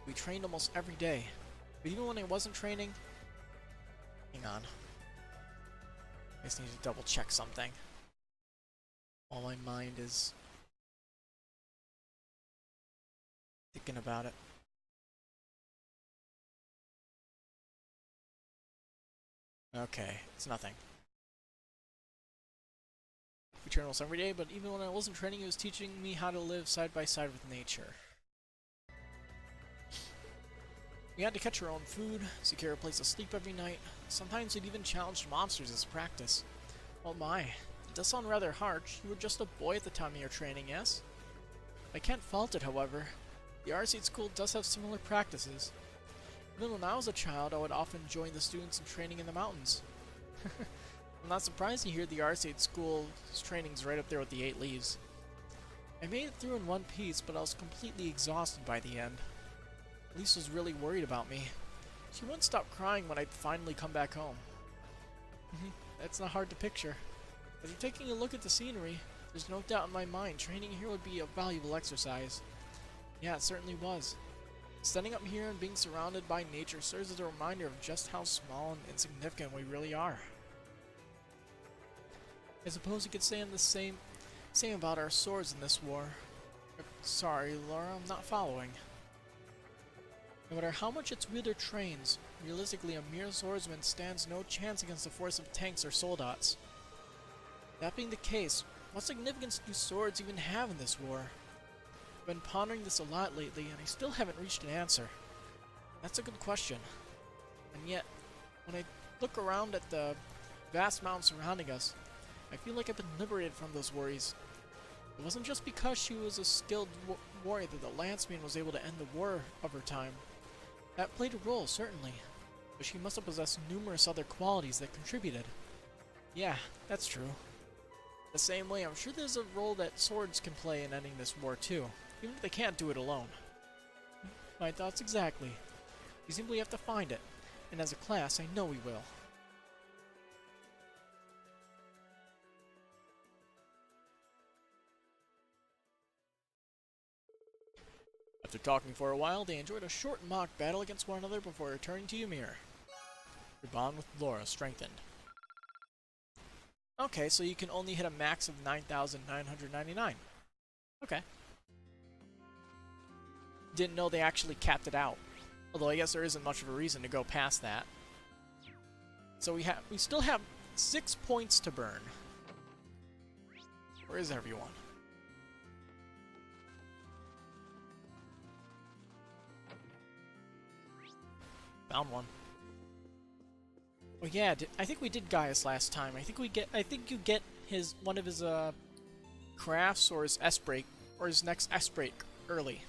We trained almost every day. But even when I wasn't training... Hang on. I just need to double check something. While my mind is... thinking about it. Okay, it's nothing. We train almost every day, but even when I wasn't training, it was teaching me how to live side by side with nature. We had to catch our own food, secure a place to sleep every night. Sometimes we'd even challenge monsters as practice. Oh my, it does sound rather harsh. You were just a boy at the time of your training, yes? I can't fault it, however. The Arcade School does have similar practices. Even when I was a child, I would often join the students in training in the mountains. I'm not surprised to hear the Arcade School's training's right up there with the 8 Leaves. I made it through in one piece, but I was completely exhausted by the end. Lisa was really worried about me. She wouldn't stop crying when I'd finally come back home. That's not hard to picture. After taking a look at the scenery, there's no doubt in my mind training here would be a valuable exercise. Yeah, it certainly was. Standing up here and being surrounded by nature serves as a reminder of just how small and insignificant we really are. I suppose you could say the same about our swords in this war. Sorry, Laura, I'm not following. No matter how much its wielder trains, realistically a mere swordsman stands no chance against the force of tanks or soldats. That being the case, what significance do swords even have in this war? I've been pondering this a lot lately, and I still haven't reached an answer. That's a good question. And yet, when I look around at the vast mountains surrounding us, I feel like I've been liberated from those worries. It wasn't just because she was a skilled warrior that the Lanceman was able to end the war of her time. That played a role, certainly, but she must have possessed numerous other qualities that contributed. Yeah, that's true. The same way, I'm sure there's a role that swords can play in ending this war too, even if they can't do it alone. My thoughts exactly. We simply have to find it, and as a class, I know we will. After talking for a while, they enjoyed a short mock battle against one another before returning to Ymir. Your bond with Laura strengthened. Okay, so you can only hit a max of 9,999. Okay. Didn't know they actually capped it out. Although I guess there isn't much of a reason to go past that. So we still have 6 points to burn. Where is everyone? Found one. Oh yeah, I think we did Gaius last time. I think you get one of his crafts or his S break or his next S break early.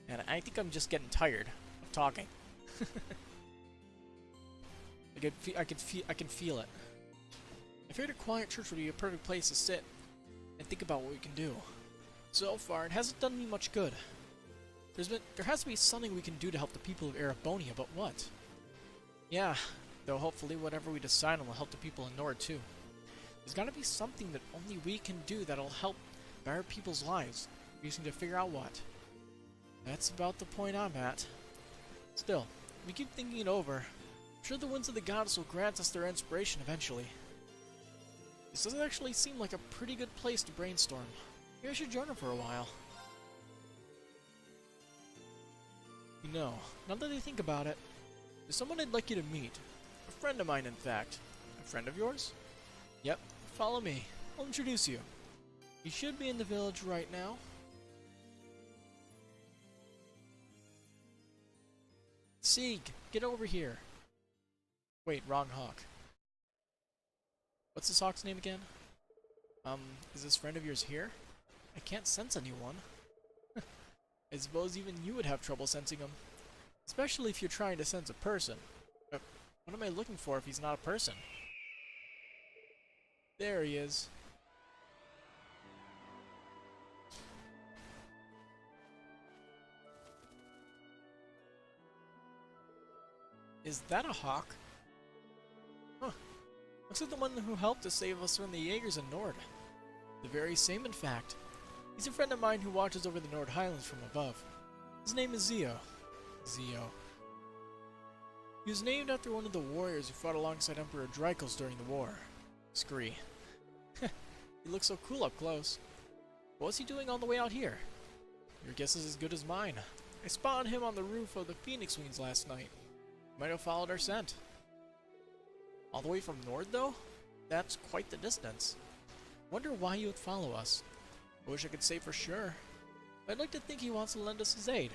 And I think I'm just getting tired of talking. I can feel it. I figured a quiet church would be a perfect place to sit and think about what we can do. So far, it hasn't done me much good. There has to be something we can do to help the people of Erebonia, but what? Yeah, though hopefully whatever we decide on will help the people in Nord too. There's gotta be something that only we can do that'll help better people's lives. We just need to figure out what. That's about the point I'm at. Still, we keep thinking it over. I'm sure the winds of the goddess will grant us their inspiration eventually. This does actually seem like a pretty good place to brainstorm. Maybe I should join her for a while. You know, now that I think about it, there's someone I'd like you to meet. A friend of mine, in fact. A friend of yours? Yep, follow me. I'll introduce you. He should be in the village right now. Sieg, get over here. Wait, wrong hawk. What's this hawk's name again? Is this friend of yours here? I can't sense anyone. I suppose even you would have trouble sensing him. Especially if you're trying to sense a person. What am I looking for if he's not a person? There he is. Is that a hawk? Huh. Looks like the one who helped to save us from the Jaegers in Nord. The very same, in fact. He's a friend of mine who watches over the Nord Highlands from above. His name is Zio. He was named after one of the warriors who fought alongside Emperor Dreikel's during the war. Scree. He looks so cool up close. What's he doing on the way out here? Your guess is as good as mine. I spotted him on the roof of the Phoenix Wings last night. Might have followed our scent. All the way from Nord, though? That's quite the distance. Wonder why he would follow us. I wish I could say for sure. I'd like to think he wants to lend us his aid.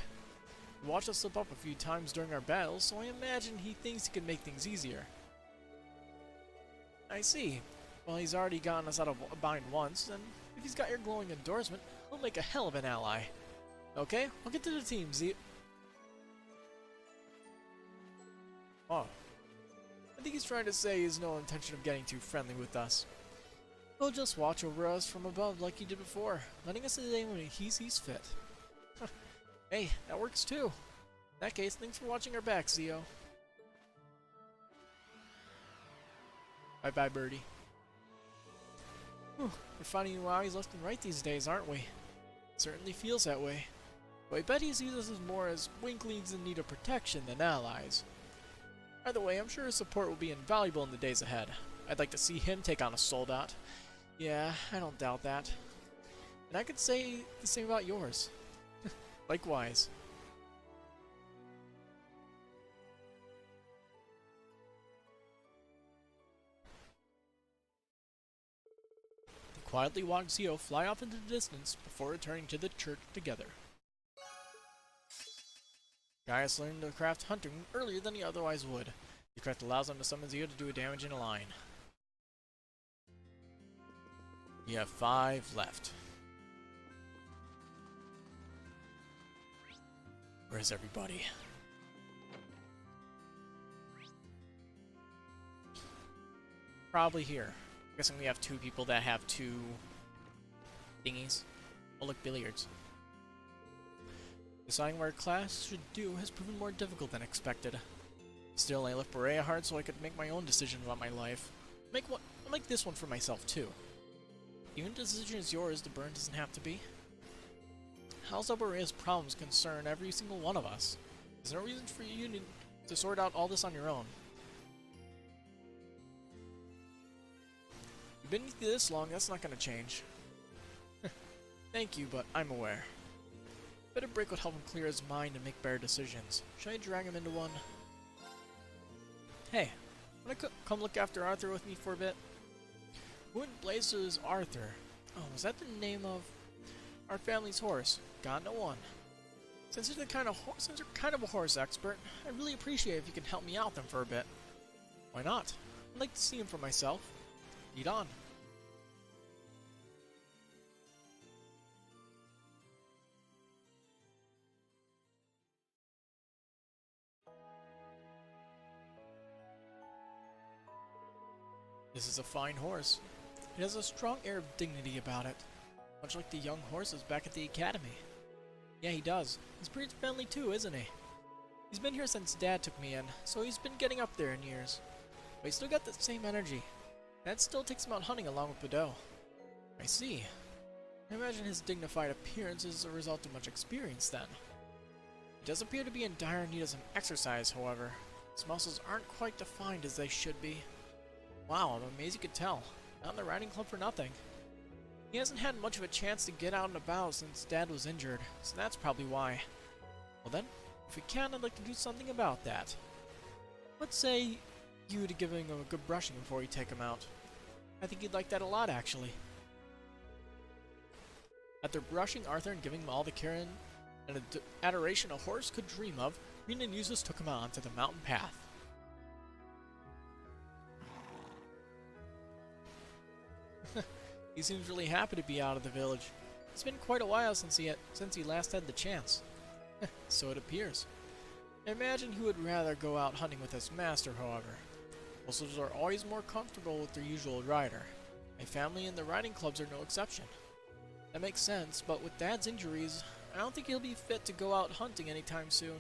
He watched us slip up a few times during our battles, so I imagine he thinks he can make things easier. I see. Well, he's already gotten us out of a bind once, and if he's got your glowing endorsement, he'll make a hell of an ally. Okay, I'll get to the team, Z. Oh. I think he's trying to say he has no intention of getting too friendly with us. He'll just watch over us from above like he did before, letting us today when he sees fit. Hey, that works too. In that case, thanks for watching our back, Zio. Bye-bye, birdie. Whew, we're finding new allies left and right these days, aren't we? It certainly feels that way. But I bet he sees us as more as winklings in need of protection than allies. Either way, I'm sure his support will be invaluable in the days ahead. I'd like to see him take on a soldat. Yeah, I don't doubt that. And I could say the same about yours. Likewise. They quietly watched Zio fly off into the distance before returning to the church together. Gaius learned to craft hunting earlier than he otherwise would. The craft allows him to summon Zio to do a damage in a line. You have 5 left. Where's everybody? Probably here. I'm guessing we have 2 people that have 2 thingies. Oh look, billiards. Deciding where a class should do has proven more difficult than expected. Still, I left Berea hard so I could make my own decision about my life. I'll make this one for myself too. Even if the decision is yours, the burn doesn't have to be. How's Berea's problems concern every single one of us? There's no reason for you to sort out all this on your own. You've been with you this long, that's not gonna change. Thank you, but I'm aware. Better break would help him clear his mind and make better decisions. Should I drag him into one? Hey, wanna come look after Arthur with me for a bit? Who in blazes is Arthur? Oh, was that the name of our family's horse? Got no one. Since you're kind of a horse expert, I'd really appreciate if you could help me out with him for a bit. Why not? I'd like to see him for myself. Lead on. This is a fine horse. It has a strong air of dignity about it, much like the young horses back at the academy. Yeah, he does. He's pretty friendly too, isn't he? He's been here since Dad took me in, so he's been getting up there in years. But he's still got the same energy. That still takes him out hunting along with Bedell. I see. I imagine his dignified appearance is a result of much experience then. He does appear to be in dire need of some exercise, however. His muscles aren't quite defined as they should be. Wow, I'm amazed you could tell. Not in the riding club for nothing. He hasn't had much of a chance to get out and about since Dad was injured, so that's probably why. Well then, if we can, I'd like to do something about that. Let's say you to giving him a good brushing before you take him out. I think he'd like that a lot, actually. After brushing Arthur and giving him all the care and adoration a horse could dream of, Reen and Eustace took him out onto the mountain path. He seems really happy to be out of the village. It's been quite a while since he last had the chance. So it appears. I imagine he would rather go out hunting with his master, however. Horses are always more comfortable with their usual rider. My family and the riding clubs are no exception. That makes sense, but with Dad's injuries, I don't think he'll be fit to go out hunting anytime soon.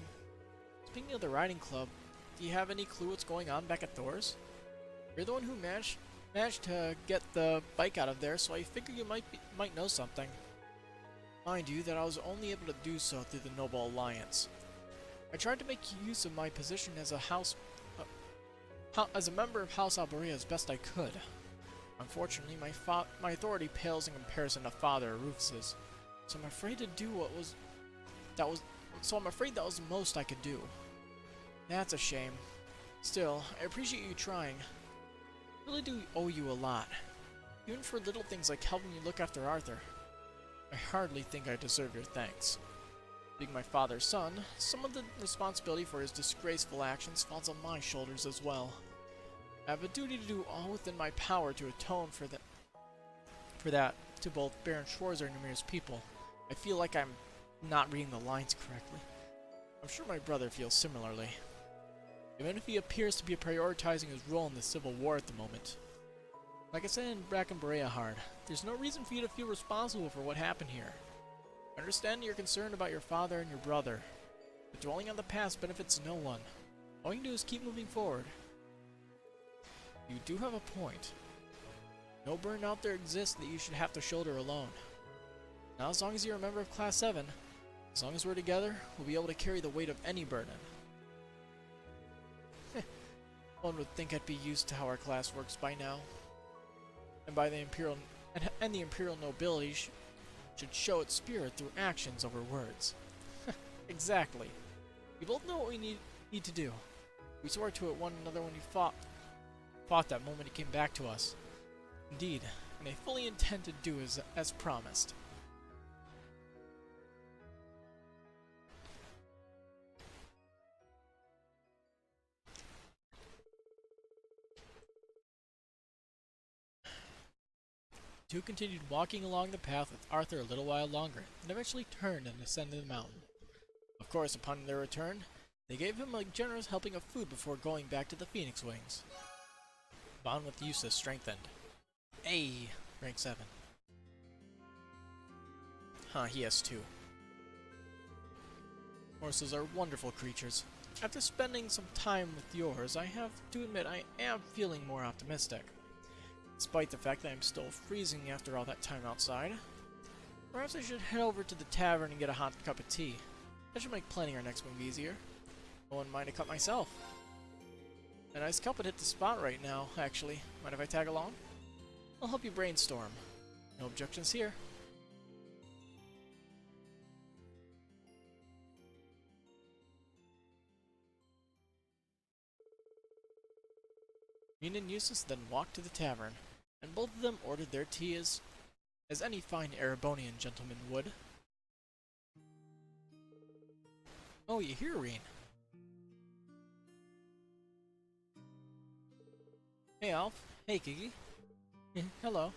Speaking of the riding club, do you have any clue what's going on back at Thor's? You're the one who managed to get the bike out of there, so I figure you might know something. Mind you, that I was only able to do so through the Noble Alliance. I tried to make use of my position as a member of House Alberia as best I could. Unfortunately, my authority pales in comparison to Father Rufus's, so I'm afraid that was the most I could do. That's a shame. Still, I appreciate you trying. I really do owe you a lot, even for little things like helping you look after Arthur. I hardly think I deserve your thanks. Being my father's son, some of the responsibility for his disgraceful actions falls on my shoulders as well. I have a duty to do all within my power to atone for that to both Baron Schwarzer and Ymir's people. I feel like I'm not reading the lines correctly. I'm sure my brother feels similarly, even if he appears to be prioritizing his role in the Civil War at the moment. Like I said in Brackenbrea Hard, there's no reason for you to feel responsible for what happened here. I understand you're concerned about your father and your brother, but dwelling on the past benefits no one. All you can do is keep moving forward. You do have a point. No burden out there exists that you should have to shoulder alone. Now, as long as you're a member of Class 7, as long as we're together, we'll be able to carry the weight of any burden. One would think I'd be used to how our class works by now. And by the Imperial nobility should show its spirit through actions over words. Exactly. We both know what we need to do. We swore to it one another when we fought that moment it came back to us. Indeed, and I fully intend to do as promised. The two continued walking along the path with Arthur a little while longer, and eventually turned and ascended the mountain. Of course, upon their return, they gave him a generous helping of food before going back to the Phoenix Wings. Bond with Eustace strengthened. Hey, rank 7. Huh, he has 2. Horses are wonderful creatures. After spending some time with yours, I have to admit I am feeling more optimistic. Despite the fact that I'm still freezing after all that time outside. Perhaps I should head over to the tavern and get a hot cup of tea. That should make planning our next move easier. I wouldn't mind a cup myself. A nice cup would hit the spot right now, actually. Mind if I tag along? I'll help you brainstorm. No objections here. Reen and Eustace then walked to the tavern, and both of them ordered their tea as any fine Erebonian gentleman would. Oh, you hear, Reen? Hey, Alf. Hey, Kiki. Hello.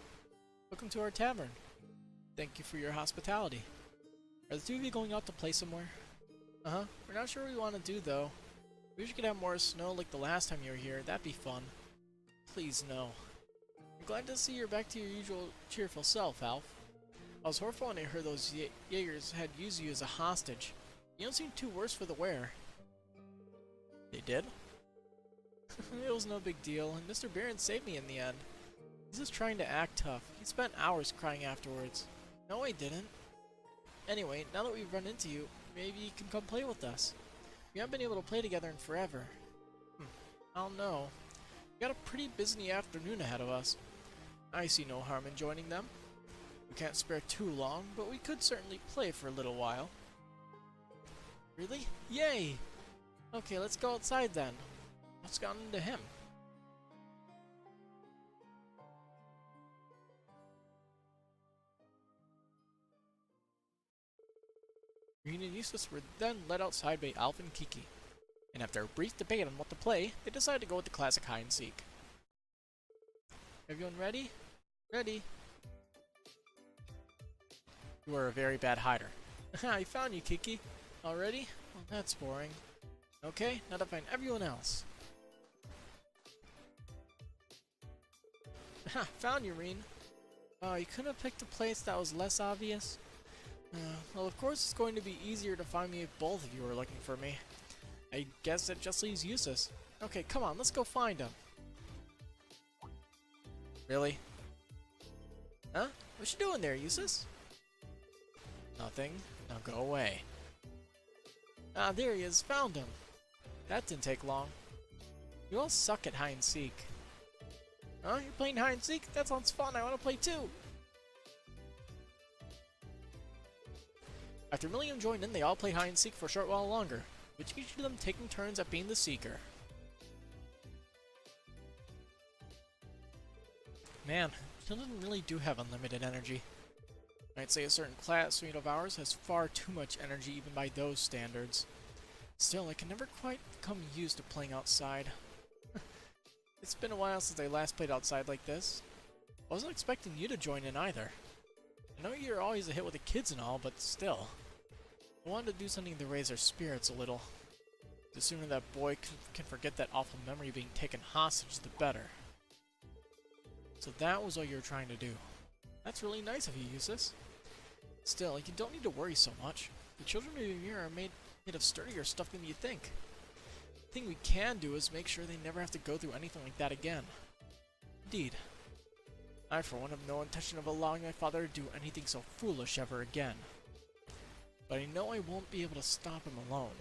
Welcome to our tavern. Thank you for your hospitality. Are the two of you going out to play somewhere? Uh-huh. We're not sure what we want to do, though. We wish we could have more snow like the last time you were here. That'd be fun. Please, no. I'm glad to see you're back to your usual cheerful self, Alf. I was horrified when I heard those Jaegers had used you as a hostage. You don't seem too worse for the wear. They did? It was no big deal, and Mr. Barron saved me in the end. He's just trying to act tough. He spent hours crying afterwards. No, I didn't. Anyway, now that we've run into you, maybe you can come play with us. We haven't been able to play together in forever. I don't know. We got a pretty busy afternoon ahead of us. I see no harm in joining them. We can't spare too long, but we could certainly play for a little while. Really? Yay! Okay, let's go outside then. What's gotten into him? Green and Eustace were then led outside by Alf and Kiki, and after a brief debate on what to play, they decided to go with the classic hide and seek. Everyone ready? Ready. You are a very bad hider. I found you, Kiki. Already? Well, that's boring. Okay, now to find everyone else. Ha! Found you, Reen. You couldn't have picked a place that was less obvious? Well, of course it's going to be easier to find me if both of you are looking for me. I guess that just leaves Eustace. Okay, come on, let's go find him. Really? Huh? What you doing there, Eustace? Nothing. Now go away. Ah, there he is. Found him. That didn't take long. You all suck at hide and seek. Huh? You're playing hide and seek? That sounds fun. I want to play too. After Milliam joined in, they all played hide and seek for a short while longer, with each of them taking turns at being the seeker. Man, children really do have unlimited energy. I'd say a certain classmate of ours has far too much energy even by those standards. Still, I can never quite become used to playing outside. It's been a while since I last played outside like this. I wasn't expecting you to join in either. I know you're always a hit with the kids and all, but still. I wanted to do something to raise their spirits a little. The sooner that boy can forget that awful memory of being taken hostage, the better. So that was what you were trying to do. That's really nice of you, Eustace. Still, you don't need to worry so much. The children of your year are made of sturdier stuff than you think. The thing we can do is make sure they never have to go through anything like that again. Indeed. I, for one, have no intention of allowing my father to do anything so foolish ever again. But I know I won't be able to stop him alone.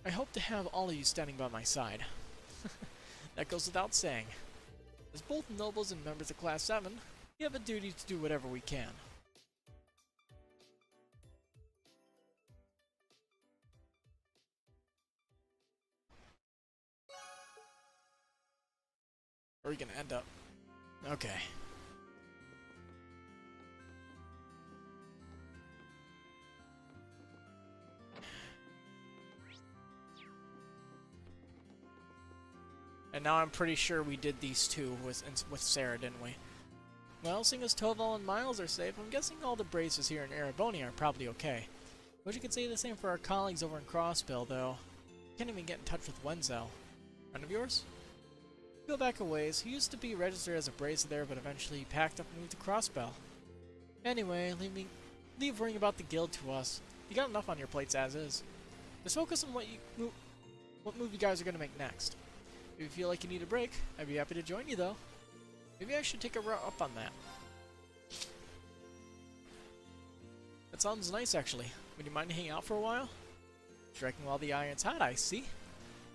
I hope to have all of you standing by my side. That goes without saying. As both nobles and members of Class 7, we have a duty to do whatever we can. Where are we gonna end up? Okay. And now I'm pretty sure we did these two with Sarah, didn't we? Well, seeing as Toval and Miles are safe, I'm guessing all the braces here in Ereboni are probably okay. Wish you could say the same for our colleagues over in Crossbill, though. Can't even get in touch with Wenzel. Friend of yours? Go back a ways. He used to be registered as a bracer there, but eventually he packed up and moved to Crossbell. Anyway, leave worrying about the guild to us. You got enough on your plates as is. Just focus on what move you guys are gonna make next. If you feel like you need a break, I'd be happy to join you, though. Maybe I should take a route up on that. That sounds nice, actually. Would you mind hanging out for a while? Striking while the iron's hot, I see.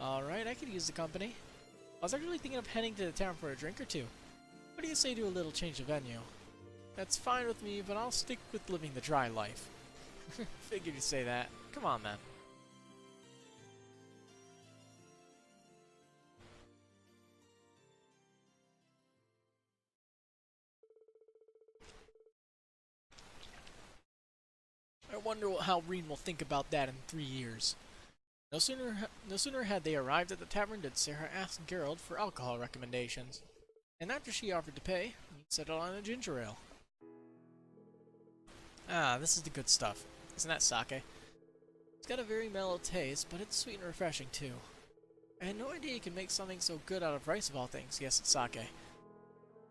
Alright, I could use the company. I was actually thinking of heading to the town for a drink or two. What do you say to a little change of venue? That's fine with me, but I'll stick with living the dry life. Figured you'd say that. Come on, then. I wonder how Reen will think about that in 3 years. No sooner had they arrived at the tavern did Sarah ask Gerald for alcohol recommendations. And after she offered to pay, he settled on a ginger ale. Ah, this is the good stuff. Isn't that sake? It's got a very mellow taste, but it's sweet and refreshing too. I had no idea you could make something so good out of rice of all things. Yes, it's sake.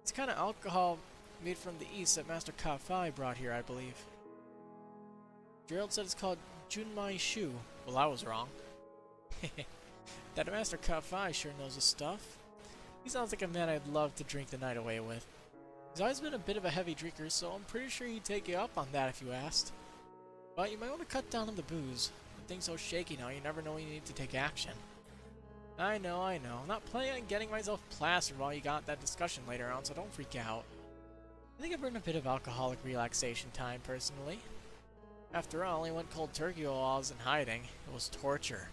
It's kind of alcohol made from the east that Master Kafai brought here, I believe. Gerald said it's called Junmai Shu. Well, I was wrong. That Master Kafai sure knows his stuff. He sounds like a man I'd love to drink the night away with. He's always been a bit of a heavy drinker, so I'm pretty sure he'd take you up on that if you asked. But you might want to cut down on the booze. Things so shaky now, you never know when you need to take action. I know. I'm not planning on getting myself plastered while you got that discussion later on, so don't freak out. I think I've earned a bit of alcoholic relaxation time, personally. After all, I went cold turkey while I was in hiding. It was torture.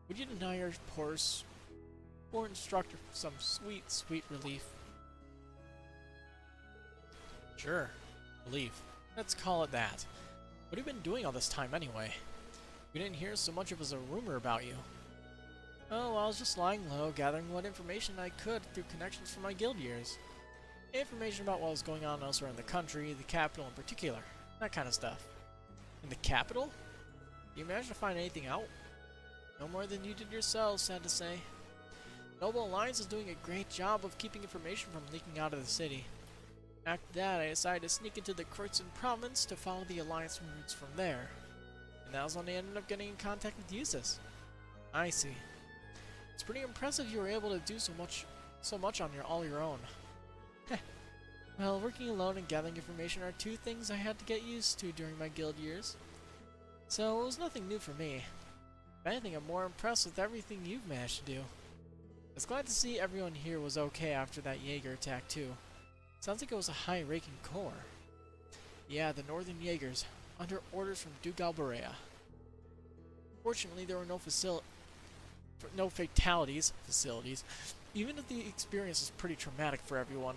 Would you deny your poor instructor some sweet, sweet relief? Sure. Relief. Let's call it that. What have you been doing all this time anyway? We didn't hear so much as a rumor about you. Oh, well, I was just lying low, gathering what information I could through connections from my guild years. Information about what was going on elsewhere in the country, the capital in particular. That kind of stuff. In the capital? Do you manage to find anything out? No more than you did yourselves, sad to say. Noble Alliance is doing a great job of keeping information from leaking out of the city. After that, I decided to sneak into the Kreutzer province to follow the Alliance routes from there. And that was when I ended up getting in contact with Usus. I see. It's pretty impressive you were able to do so much on all your own. Well, working alone and gathering information are two things I had to get used to during my guild years. So it was nothing new for me. If anything, I'm more impressed with everything you've managed to do. I was glad to see everyone here was okay after that Jaeger attack too. Sounds like it was a high-ranking corps. Yeah, the Northern Jaegers, under orders from Duke Alberea. Fortunately, there were no fatalities, even if the experience is pretty traumatic for everyone.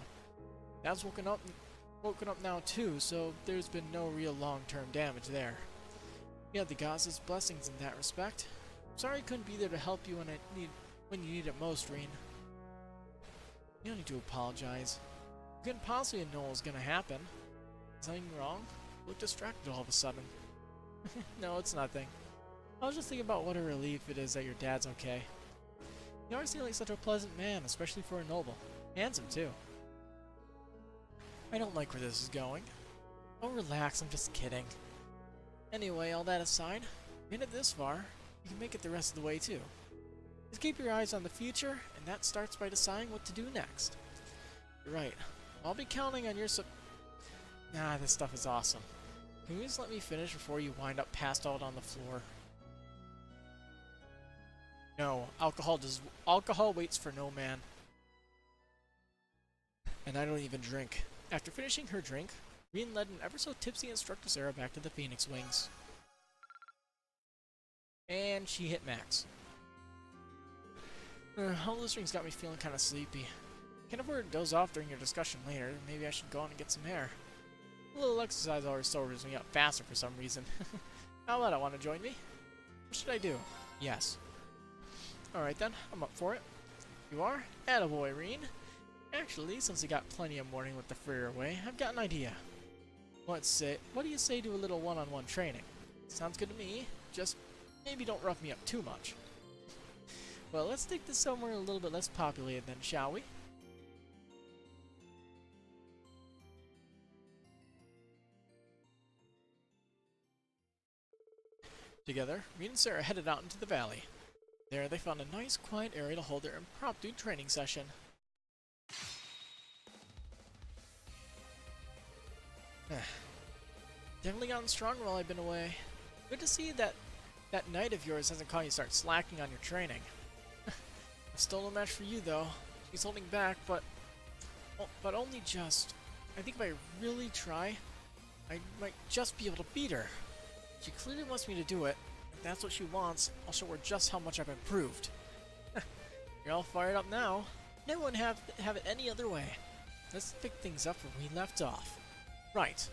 Dad's woken up now too, so there's been no real long-term damage there. You had the gods' blessings in that respect. I'm sorry I couldn't be there to help you when you need it most, Reen. You don't need to apologize. You couldn't possibly know what was gonna happen. Is anything wrong? You look distracted all of a sudden. No, it's nothing. I was just thinking about what a relief it is that your dad's okay. You always seem like such a pleasant man, especially for a noble. Handsome, too. I don't like where this is going. Oh, relax, I'm just kidding. Anyway, all that aside, you made it this far, you can make it the rest of the way, too. Just keep your eyes on the future, and that starts by deciding what to do next. You're right. I'll be counting on your Nah, this stuff is awesome. Can you just let me finish before you wind up passed out on the floor? No, alcohol waits for no man. And I don't even drink. After finishing her drink, Reen led an ever so tipsy instructor Sarah back to the Phoenix Wings. And she hit max. All this drink's got me feeling kind of sleepy. Can't afford to doze off during your discussion later. Maybe I should go on and get some air. A little exercise always sobers me up faster for some reason. Now let want to join me? What should I do? Yes. Alright then, I'm up for it. You are? Attaboy, Reen. Actually, since you got plenty of morning with the freer away, I've got an idea. What do you say to a little one-on-one training? Sounds good to me. Just maybe don't rough me up too much. Well, let's take this somewhere a little bit less populated then, shall we? Together, Reen and Sarah headed out into the valley. There, they found a nice, quiet area to hold their impromptu training session. Definitely gotten stronger while I've been away. Good to see that knight of yours hasn't caused you to start slacking on your training. Still no match for you, though. She's holding back, but only just. I think if I really try, I might just be able to beat her. She clearly wants me to do it. If that's what she wants, I'll show her just how much I've improved. You're all fired up now. No one have it any other way. Let's pick things up where we left off. Right.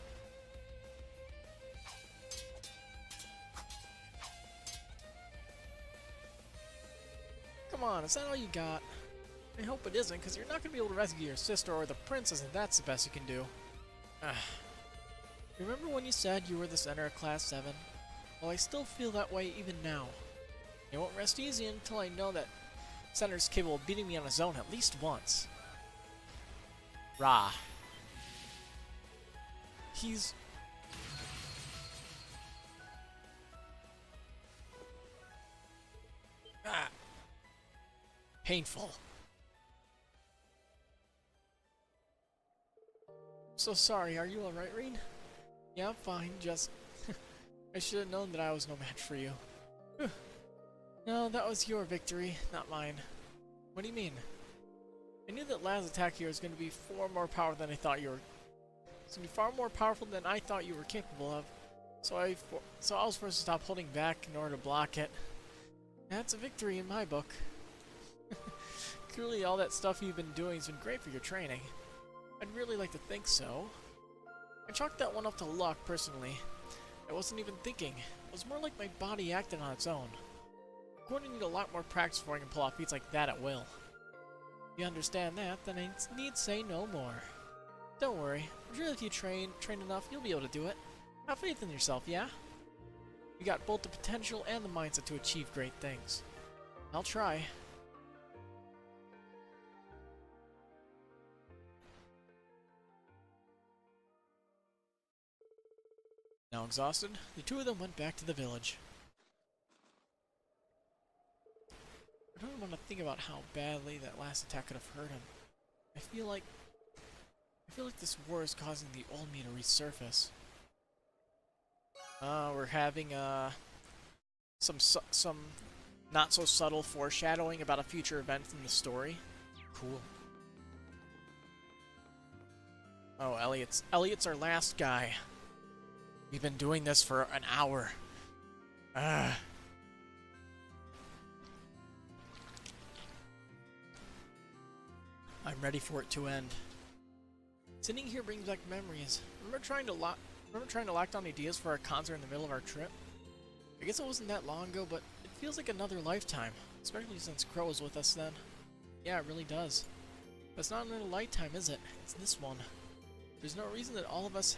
Come on, is that all you got? I hope it isn't, because you're not going to be able to rescue your sister or the princess, and that's the best you can do. Remember when you said you were the center of Class 7? Well, I still feel that way even now. I won't rest easy until I know that Center's capable of beating me on his own at least once. Rah. He's... Painful. So sorry, are you alright, Rean? Yeah, I'm fine, just... I should have known that I was no match for you. No, that was your victory, not mine. What do you mean? I knew that Laz's attack here was going to be far more powerful than I thought you were. It's going to be far more powerful than I thought you were capable of. So I was forced to stop holding back in order to block it. That's a victory in my book. Clearly all that stuff you've been doing has been great for your training. I'd really like to think so. I chalked that one up to luck, personally. I wasn't even thinking. It was more like my body acted on its own. I'm going to need a lot more practice before I can pull off feats like that at will. If you understand that, then I need say no more. Don't worry. I'm sure if you train enough, you'll be able to do it. Have faith in yourself, yeah? You got both the potential and the mindset to achieve great things. I'll try. Now exhausted, the two of them went back to the village. I don't want to think about how badly that last attack could have hurt him. I feel like this war is causing the old me to resurface. We're having some not so subtle foreshadowing about a future event in the story. Cool. Oh, Elliot's our last guy. We've been doing this for an hour. I'm ready for it to end. Sitting here brings back memories. Remember trying to lock down ideas for our concert in the middle of our trip? I guess it wasn't that long ago, but it feels like another lifetime, especially since Crow was with us then. Yeah, it really does. But it's not another lifetime, is it? It's this one. There's no reason that all of us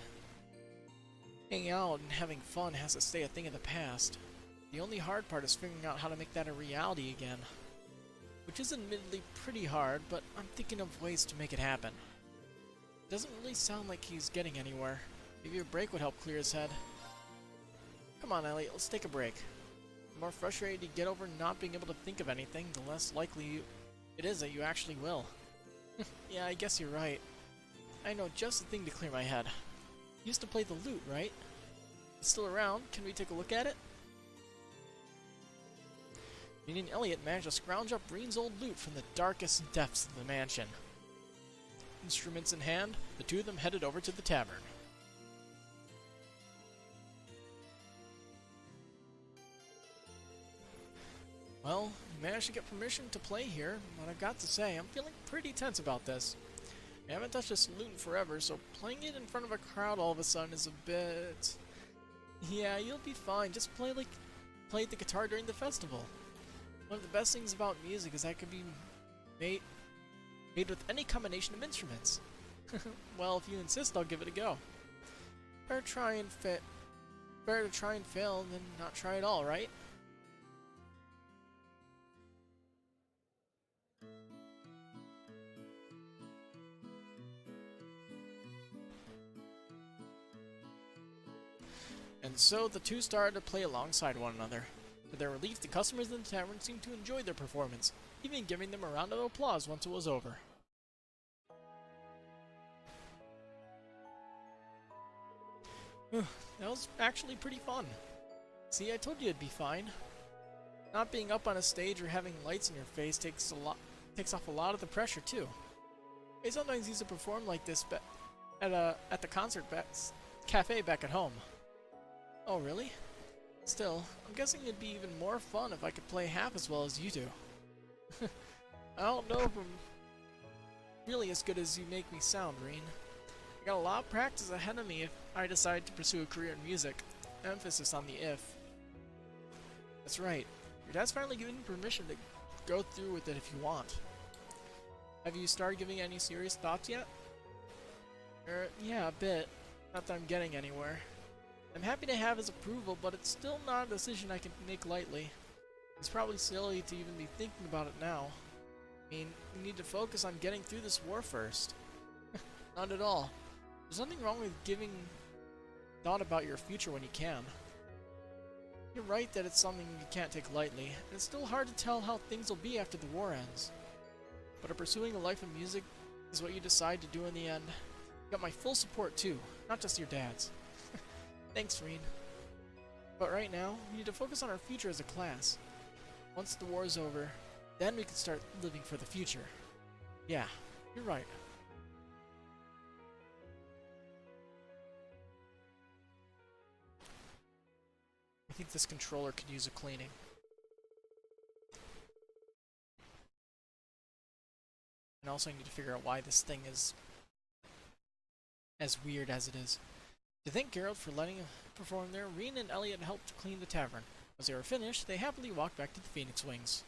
hanging out and having fun has to stay a thing of the past. The only hard part is figuring out how to make that a reality again. Which is admittedly pretty hard, but I'm thinking of ways to make it happen. It doesn't really sound like he's getting anywhere. Maybe a break would help clear his head. Come on, Elliot, let's take a break. The more frustrated you get over not being able to think of anything, the less likely it is that you actually will. Yeah, I guess you're right. I know just the thing to clear my head. You used to play the lute, right? It's still around. Can we take a look at it? Me and Elliot managed to scrounge up Breen's old lute from the darkest depths of the mansion. Instruments in hand, the two of them headed over to the tavern. Well, we managed to get permission to play here, but I've got to say, I'm feeling pretty tense about this. I haven't touched this lute in forever, so playing it in front of a crowd all of a sudden is a bit... Yeah, you'll be fine. Just play the guitar during the festival. One of the best things about music is that it can be made with any combination of instruments. Well, if you insist, I'll give it a go. Better to try and fail than not try at all, right? And so the two started to play alongside one another. To their relief, the customers in the tavern seemed to enjoy their performance, even giving them a round of applause once it was over. That was actually pretty fun. See, I told you it'd be fine. Not being up on a stage or having lights in your face takes off a lot of the pressure too. I sometimes used to perform like this at the concert cafe back at home. Oh, really? Still, I'm guessing it'd be even more fun if I could play half as well as you do. I don't know if I'm really as good as you make me sound, Reen. I got a lot of practice ahead of me if I decide to pursue a career in music. Emphasis on the if. That's right. Your dad's finally giving you permission to go through with it if you want. Have you started giving any serious thoughts yet? Yeah, a bit. Not that I'm getting anywhere. I'm happy to have his approval, but it's still not a decision I can make lightly. It's probably silly to even be thinking about it now. I mean, we need to focus on getting through this war first. Not at all. There's nothing wrong with giving thought about your future when you can. You're right that it's something you can't take lightly, and it's still hard to tell how things will be after the war ends. But if pursuing a life of music is what you decide to do in the end, Got my full support too, not just your dad's. Thanks, Reen. But right now, we need to focus on our future as a class. Once the war is over, then we can start living for the future. Yeah, you're right. I think this controller could use a cleaning. And also I need to figure out why this thing is as weird as it is. To thank Geralt for letting him perform there, Reen and Elliot helped clean the tavern. As they were finished, they happily walked back to the Phoenix Wings.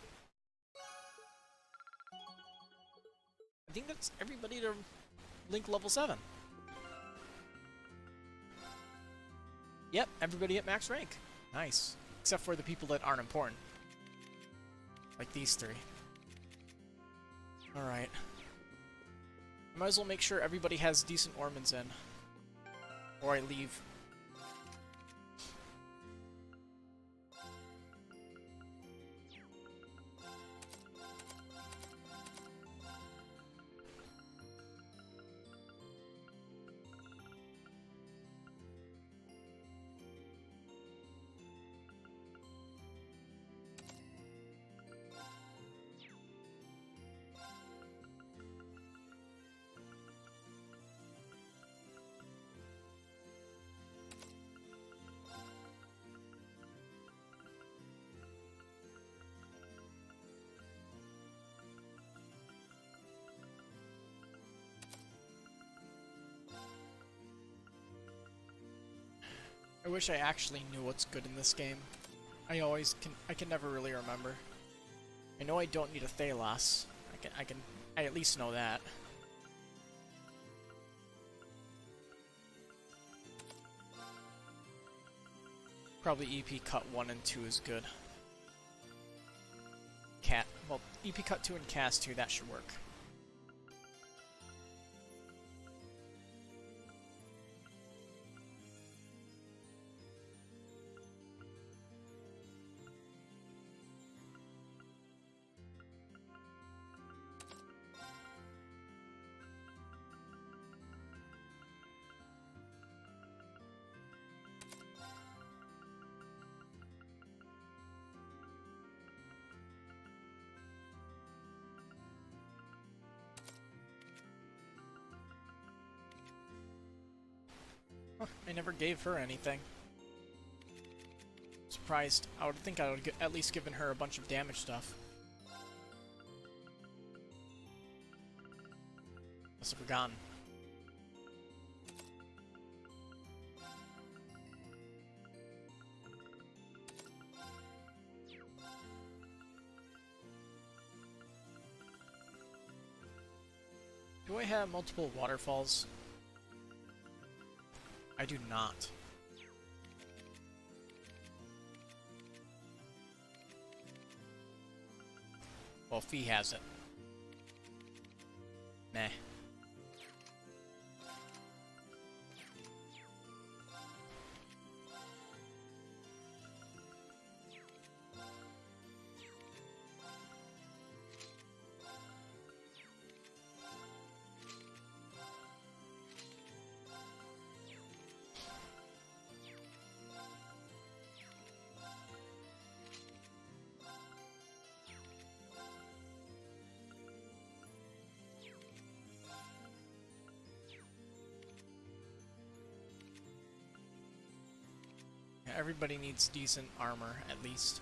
I think that's everybody to Link level 7. Yep, everybody at max rank. Nice. Except for the people that aren't important. Like these three. Alright. I might as well make sure everybody has decent ormans in. Or I leave. I wish I actually knew what's good in this game. I can never really remember. I know I don't need a Thalos. I at least know that. Probably EP Cut 1 and 2 is good. Well, EP Cut 2 and Cast 2, that should work. I never gave her anything. Surprised. I would think I would at least given her a bunch of damage stuff. Must have forgotten. Do I have multiple waterfalls? I do not. Well, Fee has it. Meh. Everybody needs decent armor, at least.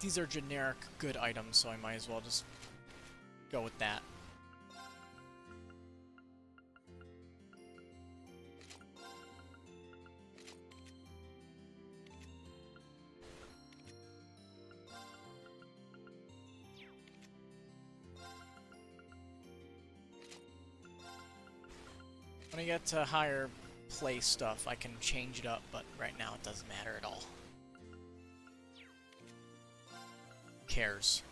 These are generic good items, so I might as well just go with that. When I get to higher play stuff, I can change it up, but right now it doesn't matter at all. Who cares?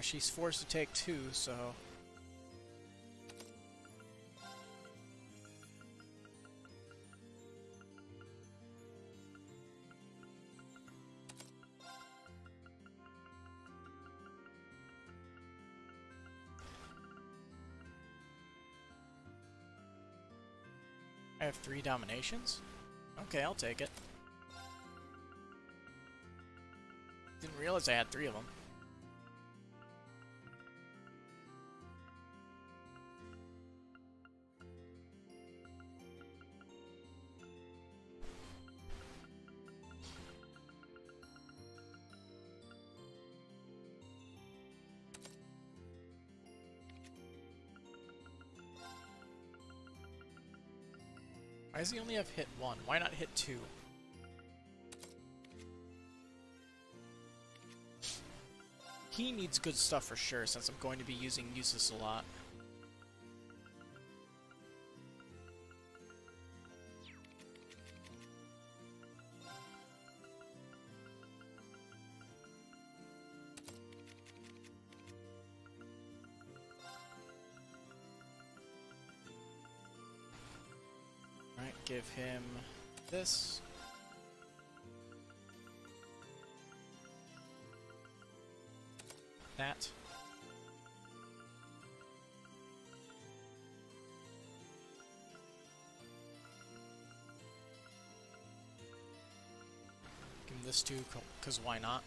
She's forced to take 2, so... I have 3 dominations? Okay, I'll take it. Didn't realize I had 3 of them. Why does he only have hit 1? Why not hit 2? He needs good stuff for sure, since I'm going to be using Useless a lot. Alright, give him this. That. Give him this too, because why not?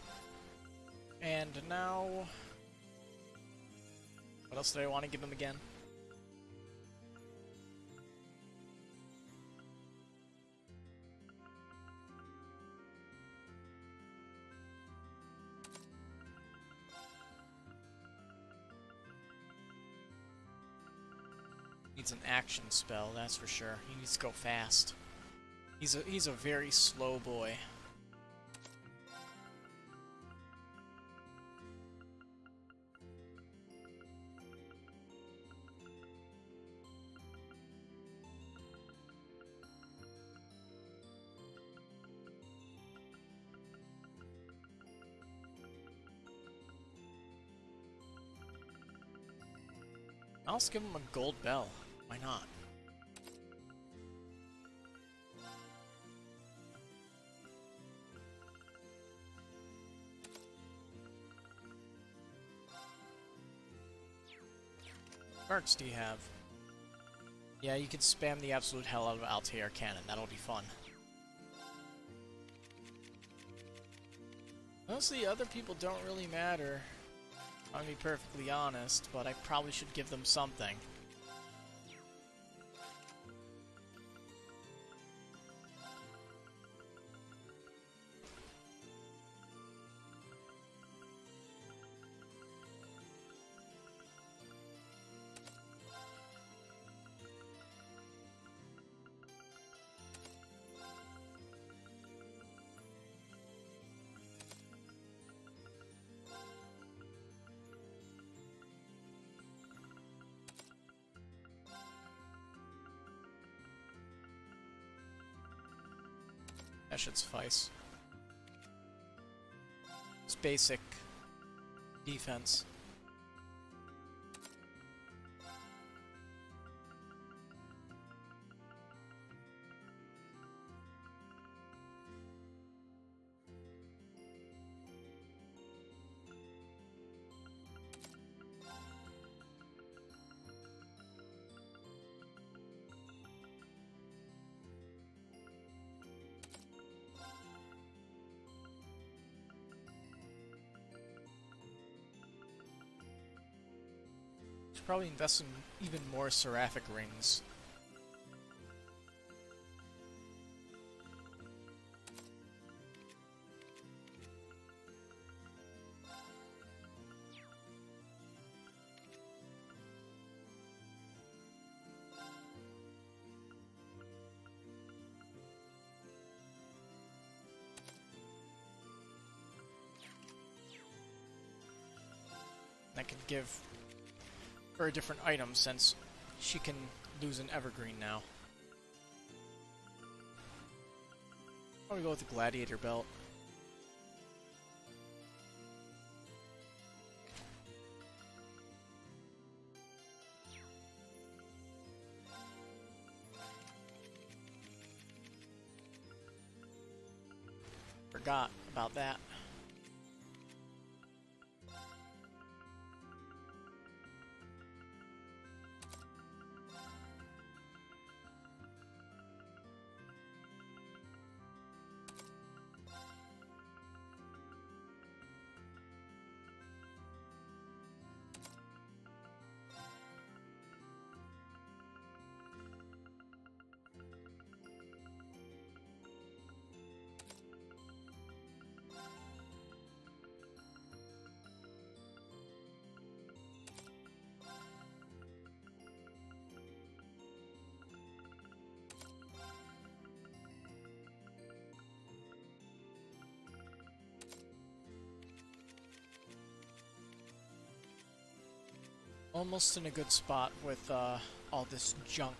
And now... What else did I want to give him again? Needs an action spell, that's for sure. He needs to go fast. He's a very slow boy. I'll just give him a gold bell. Why not? What arts do you have? Yeah, you can spam the absolute hell out of Altair Cannon. That'll be fun. Honestly, other people don't really matter. I'm gonna be perfectly honest, but I probably should give them something. That should suffice. It's basic defense. Should probably invest in even more seraphic rings. That could give her a different item since she can lose an evergreen now. Probably go with the gladiator belt. forgot about that. Almost in a good spot with all this junk.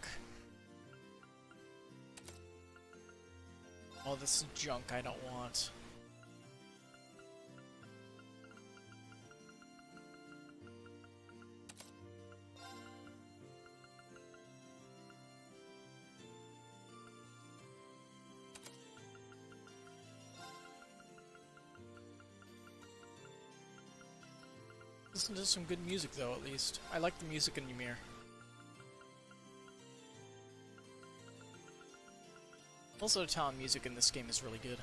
All this junk I don't want. Listen to some good music though, at least. I like the music in Ymir. Also, the talent music in this game is really good.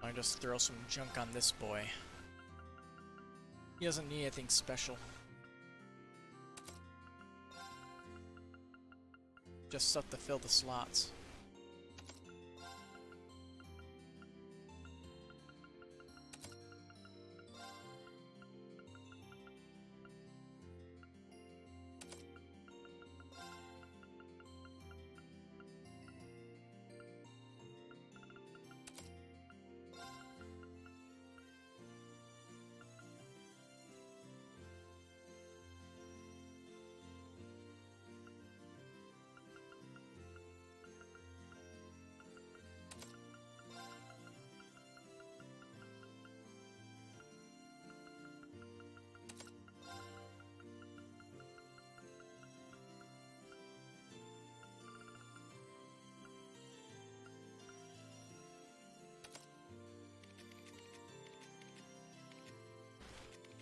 I just throw some junk on this boy. He doesn't need anything special. Just stuff to fill the slots.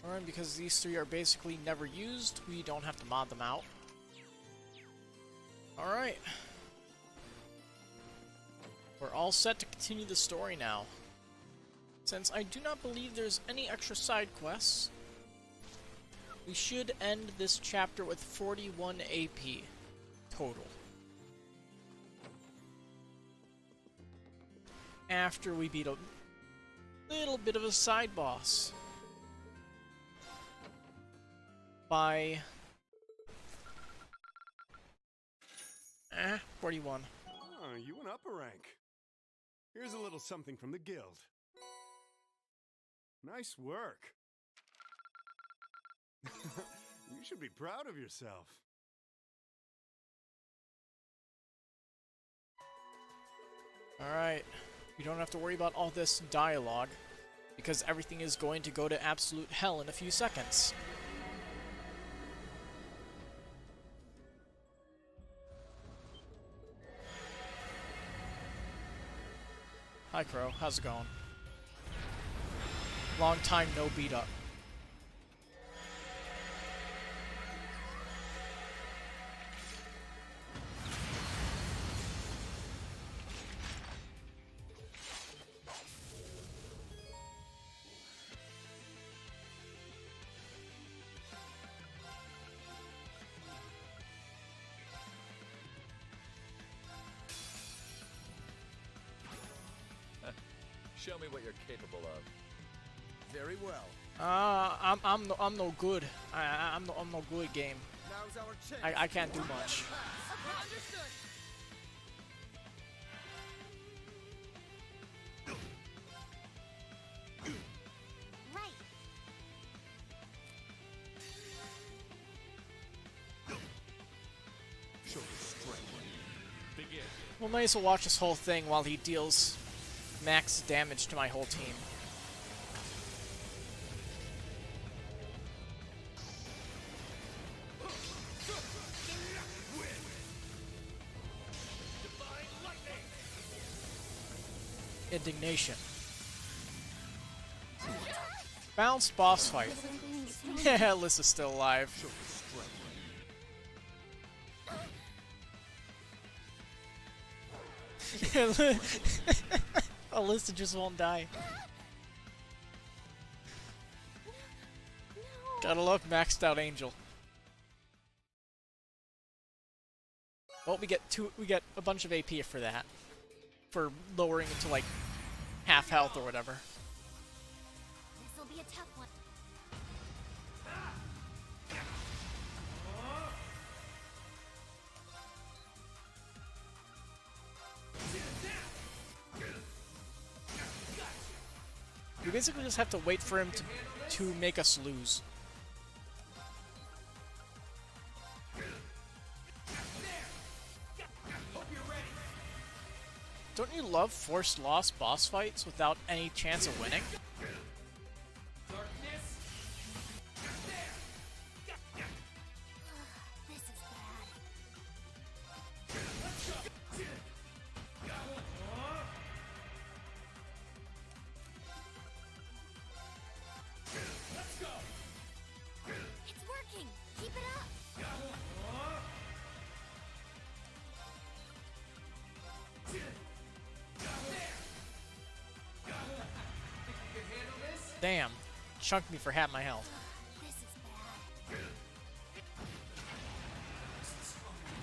Alright, because these three are basically never used, we don't have to mod them out. Alright. We're all set to continue the story now. Since I do not believe there's any extra side quests, we should end this chapter with 41 AP total. After we beat a little bit of a side boss. By 41. Oh, you went up a rank. Here's a little something from the guild. Nice work. You should be proud of yourself. Alright, you don't have to worry about all this dialogue, because everything is going to go to absolute hell in a few seconds. Hi Crow, how's it going? Long time no beat up. Show me what you're capable of. Very well. I'm no good. I'm no good game. Now's our chance. I can't do much. Understood. Right. Well, might as well watch this whole thing while he deals max damage to my whole team. Indignation. Balanced boss fight. Yeah, Alyssa's still alive. Alyssa just won't die. Gotta love maxed out Angel. Well, we get a bunch of AP for that. For lowering it to like half health or whatever. This'll be a tough one. We basically just have to wait for him to make us lose. Don't you love forced loss boss fights without any chance of winning? This is bad. It's working. Keep it up. Damn. Chunked me for half my health. This is bad.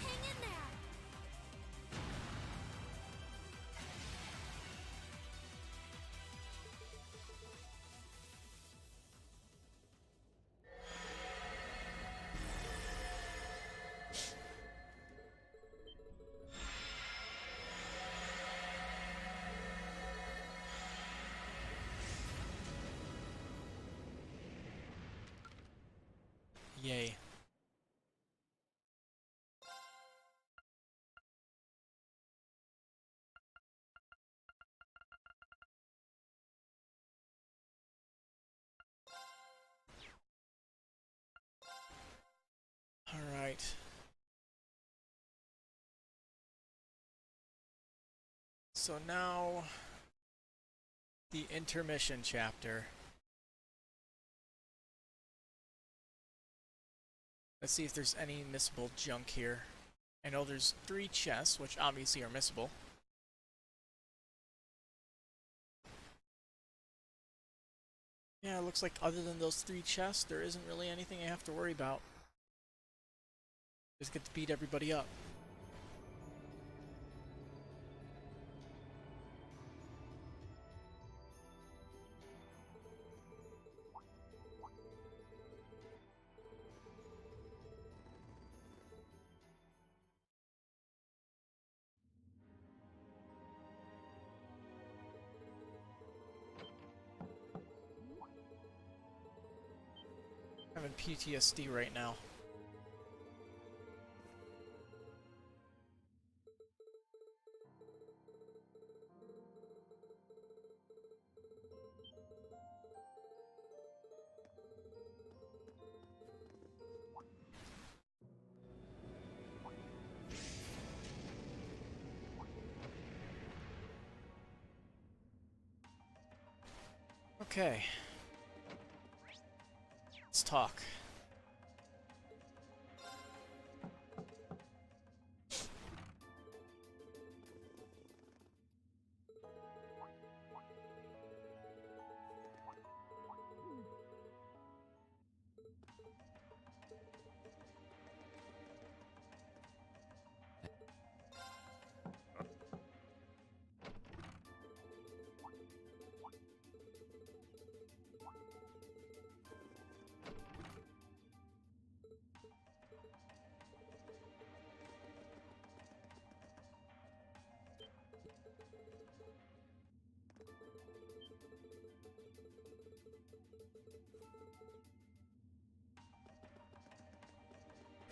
Hang in there. Yay. All right. So now the intermission chapter. Let's see if there's any missable junk here. I know there's 3 chests, which obviously are missable. Yeah, it looks like other than those 3 chests, there isn't really anything I have to worry about. Just get to beat everybody up. I'm in PTSD right now. Okay. Let's talk.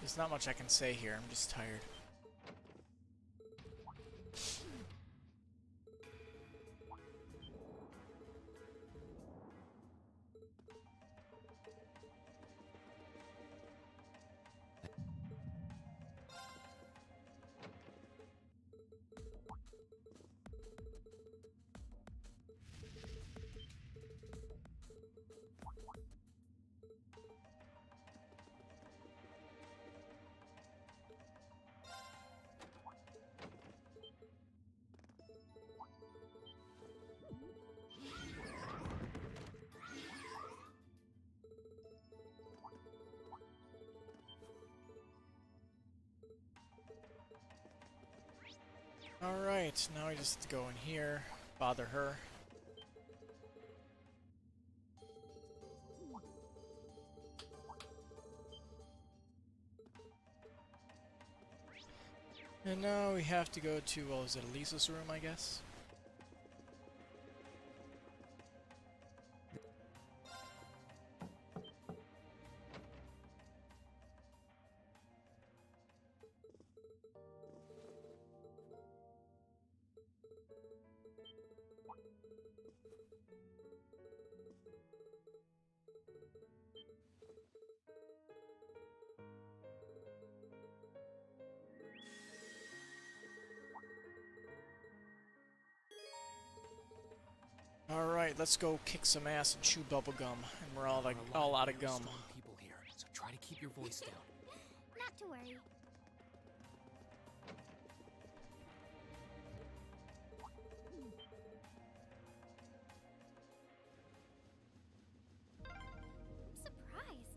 There's not much I can say here, I'm just tired. Alright, now we just go in here, bother her. And now we have to go to, what was it, Elisa's room, I guess? Alright, let's go kick some ass and chew bubble gum. And we're all like all out of gum. Strong people here, so try to keep your voice down. Not to worry. I'm surprised.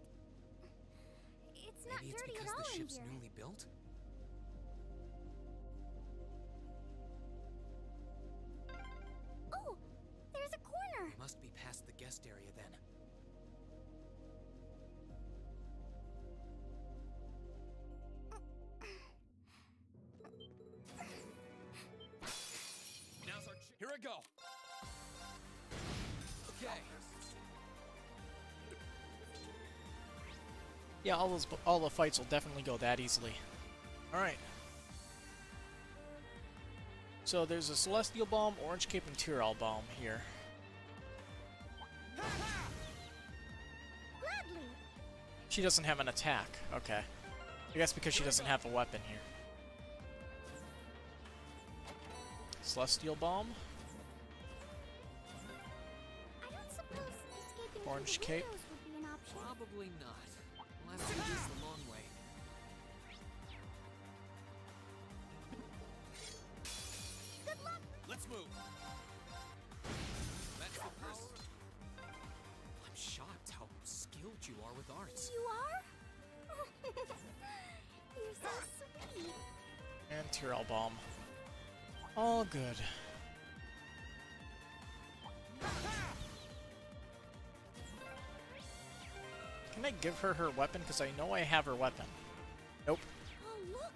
It's not Maybe it's dirty because at all the in ship's here. newly built? Oh, there's a corner. We must be past the guest area then. Now's our Here I go. Okay. Yeah, all the fights will definitely go that easily. Alright. So there's a Celestial Bomb, Orange Cape, and Tyrol Bomb here. Gladly. She doesn't have an attack. Okay. I guess because she doesn't have a weapon here. Celestial Bomb. I don't suppose escaping Orange through the cape. windows would be an option. Probably not. We'll have to do this the long way. Good luck. Let's move. That's the person. I'm shocked how skilled you are with arts. You are? You're so sweet. And Tyrol Bomb. All good. Can I give her her weapon? Because I know I have her weapon. Nope. Oh, look!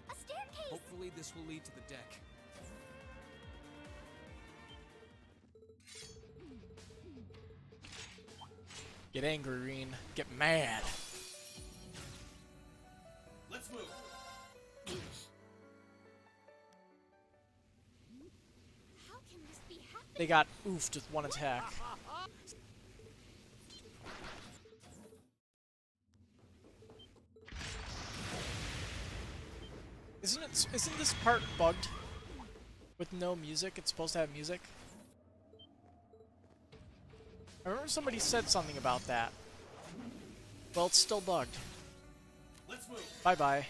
A staircase! Hopefully this will lead to the deck. Get angry, Reen. Get mad. Let's move. How can this be happening? They got oofed with one attack. Isn't this part bugged? With no music? It's supposed to have music? I remember somebody said something about that. Well, it's still bugged. Let's move. Bye-bye.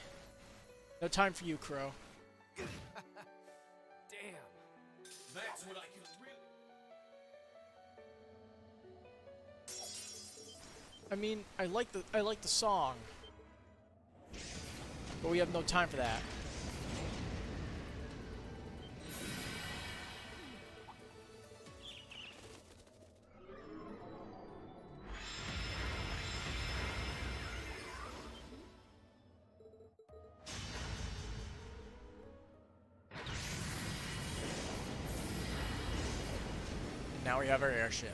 No time for you, Crow. Damn. That's what I can really. I mean, I like the song. But we have no time for that. Now we have our airship.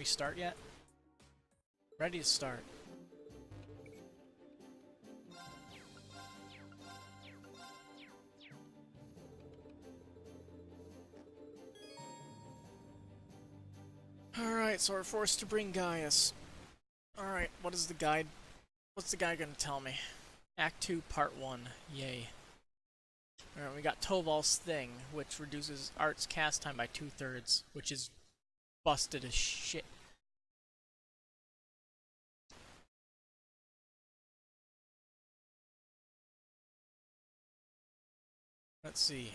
we start yet? Ready to start. Alright, so we're forced to bring Gaius. Alright, what is the guide? What's the guy gonna tell me? Act 2, Part 1. Yay. Alright, we got Toval's Thing, which reduces Art's cast time by 2/3, which is busted as shit. Let's see.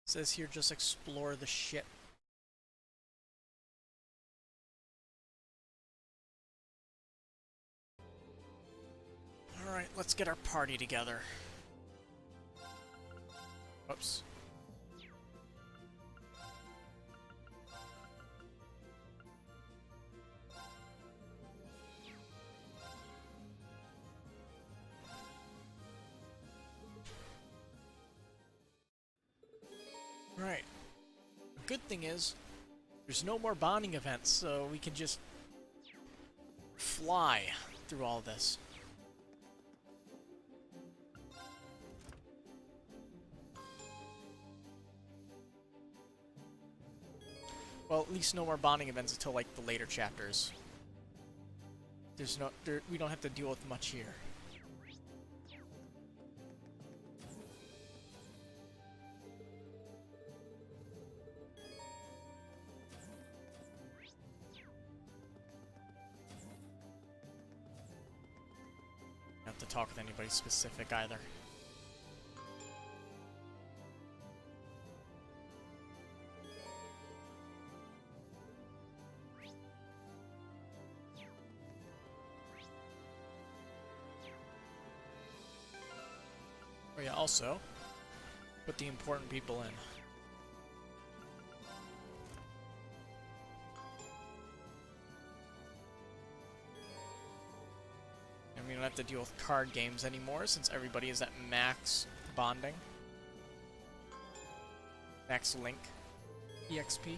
Says here just explore the ship. Alright, let's get our party together. Whoops. Right. The good thing is, there's no more bonding events, so we can just fly through all this. Well, at least no more bonding events until, like, the later chapters. There's no... we don't have to deal with much here. Don't have to talk with anybody specific either. Oh yeah, also, put the important people in. And we don't have to deal with card games anymore since everybody is at max bonding. Max link. EXP.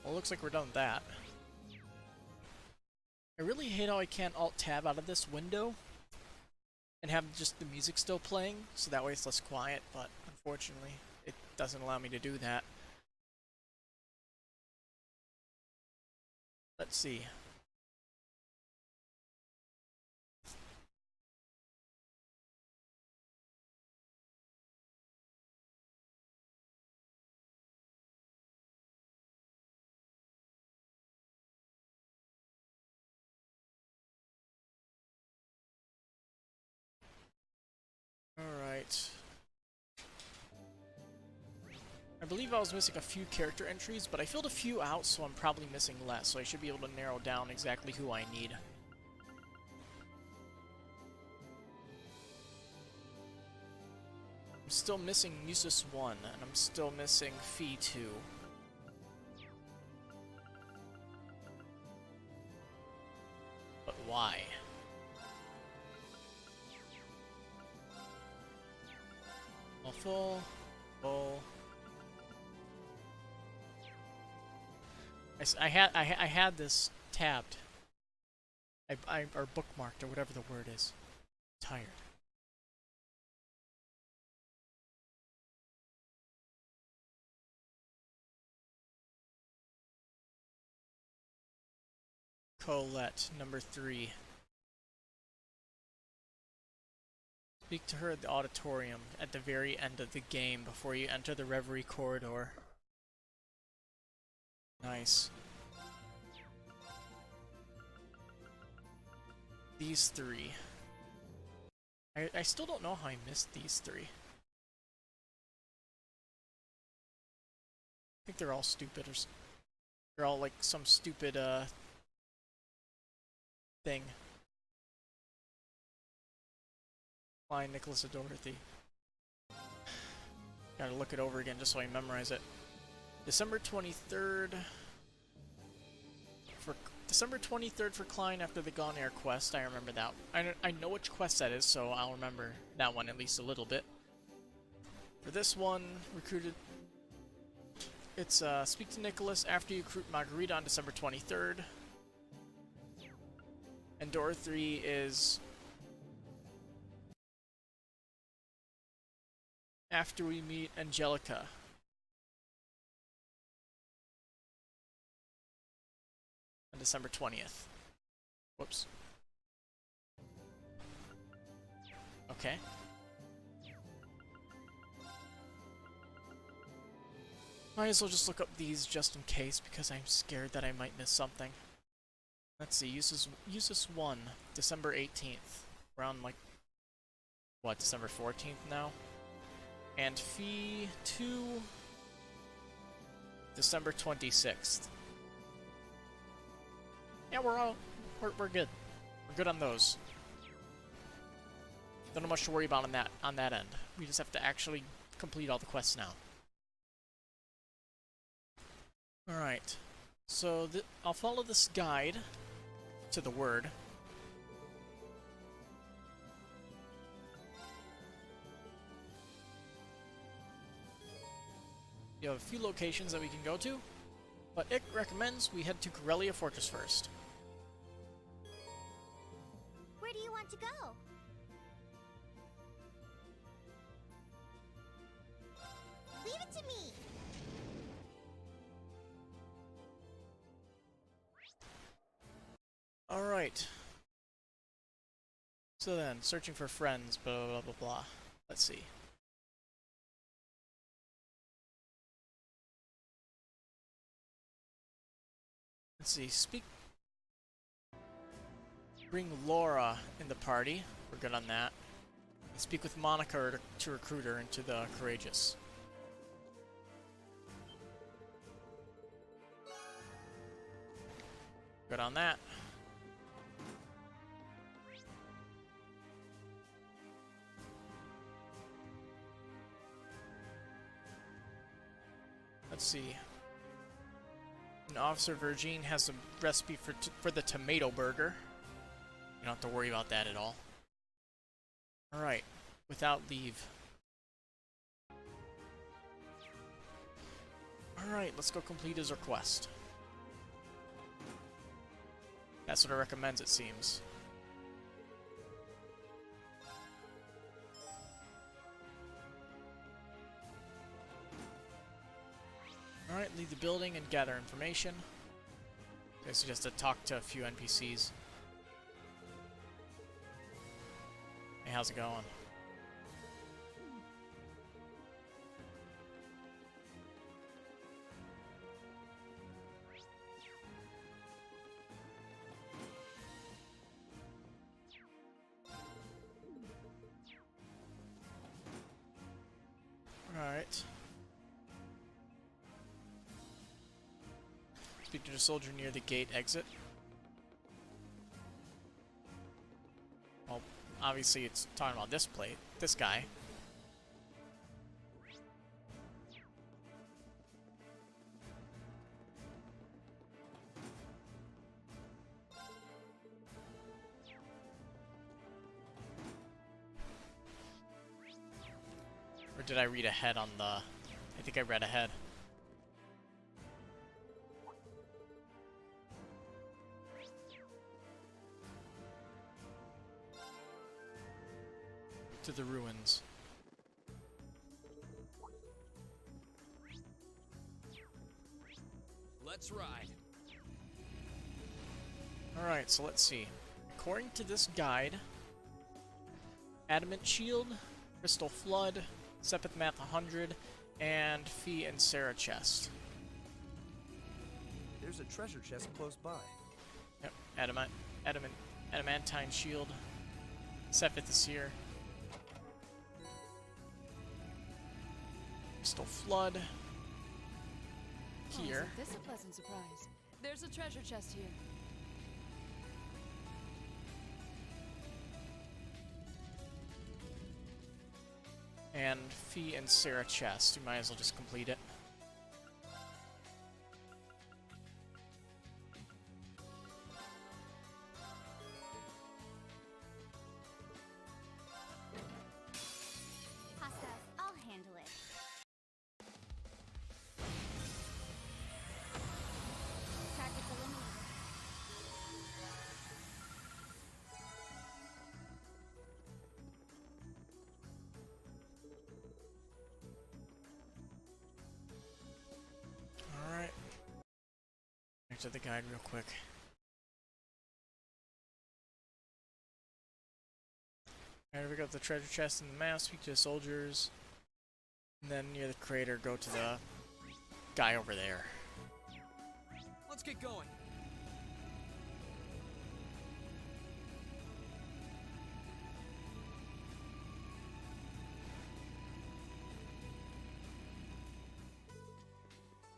Well, looks like we're done with that. I really hate how I can't Alt-Tab out of this window and have just the music still playing, so that way it's less quiet, but unfortunately, it doesn't allow me to do that. Let's see. Alright. I believe I was missing a few character entries, but I filled a few out, so I'm probably missing less, so I should be able to narrow down exactly who I need. I'm still missing Musis 1, and I'm still missing Fee 2. But why? Well, full, full. I had this tabbed. Or bookmarked, or whatever the word is. Tired. Colette, number 3. Speak to her at the auditorium at the very end of the game before you enter the Reverie corridor. Nice. These 3. I still don't know how I missed these 3. I think they're all stupid, or they're all like some stupid thing. Flying Nicholas and Dorothy. Gotta look it over again just so I memorize it. December 23rd for Klein after the Gone Air quest. I remember that. I know which quest that is, so I'll remember that one at least a little bit. For this one, recruited. It's speak to Nicholas after you recruit Margarita on December 23rd. And Dorothy is after we meet Angelica. On December 20th. Whoops. Okay. Might as well just look up these just in case, because I'm scared that I might miss something. Let's see, uses 1, December 18th. Around like, what, December 14th now? And fee 2, December 26th. Yeah, we're good. We're good on those. Don't have much to worry about on that end. We just have to actually complete all the quests now. Alright. So I'll follow this guide to the word. You have a few locations that we can go to, but it recommends we head to Corellia Fortress first. Where do you want to go? Leave it to me. Alright. So then, searching for friends, blah blah blah blah. Let's see. Let's see, bring Laura in the party. We're good on that. And speak with Monica to recruit her into the Courageous. Good on that. Let's see. And Officer Virgin has a recipe for the tomato burger. You don't have to worry about that at all. Alright, without leave. Alright, let's go complete his request. That's what it recommends, it seems. Alright, leave the building and gather information. I suggest to talk to a few NPCs. Hey, how's it going? Alright. Speak to the soldier near the gate exit. Well, obviously it's talking about this guy. did I read ahead on the... I think I read ahead. To the ruins. Let's ride. Alright, so let's see. According to this guide, Adamant Shield, Crystal Flood, Sepith Math 100, and Fee and Sarah chest. There's a treasure chest close by. Yep, Adamantine Shield, Sepith is here. Crystal Flood. Here. Oh, isn't this a pleasant surprise? There's a treasure chest here. And Fee and Sarah chest. You might as well just complete it. Hostiles, I'll handle it. Targets eliminated. Alright. Back to the guide real quick. Alright, we got the treasure chest and the map, speak to the soldiers. And then near the crater, go to the guy over there. Let's get going.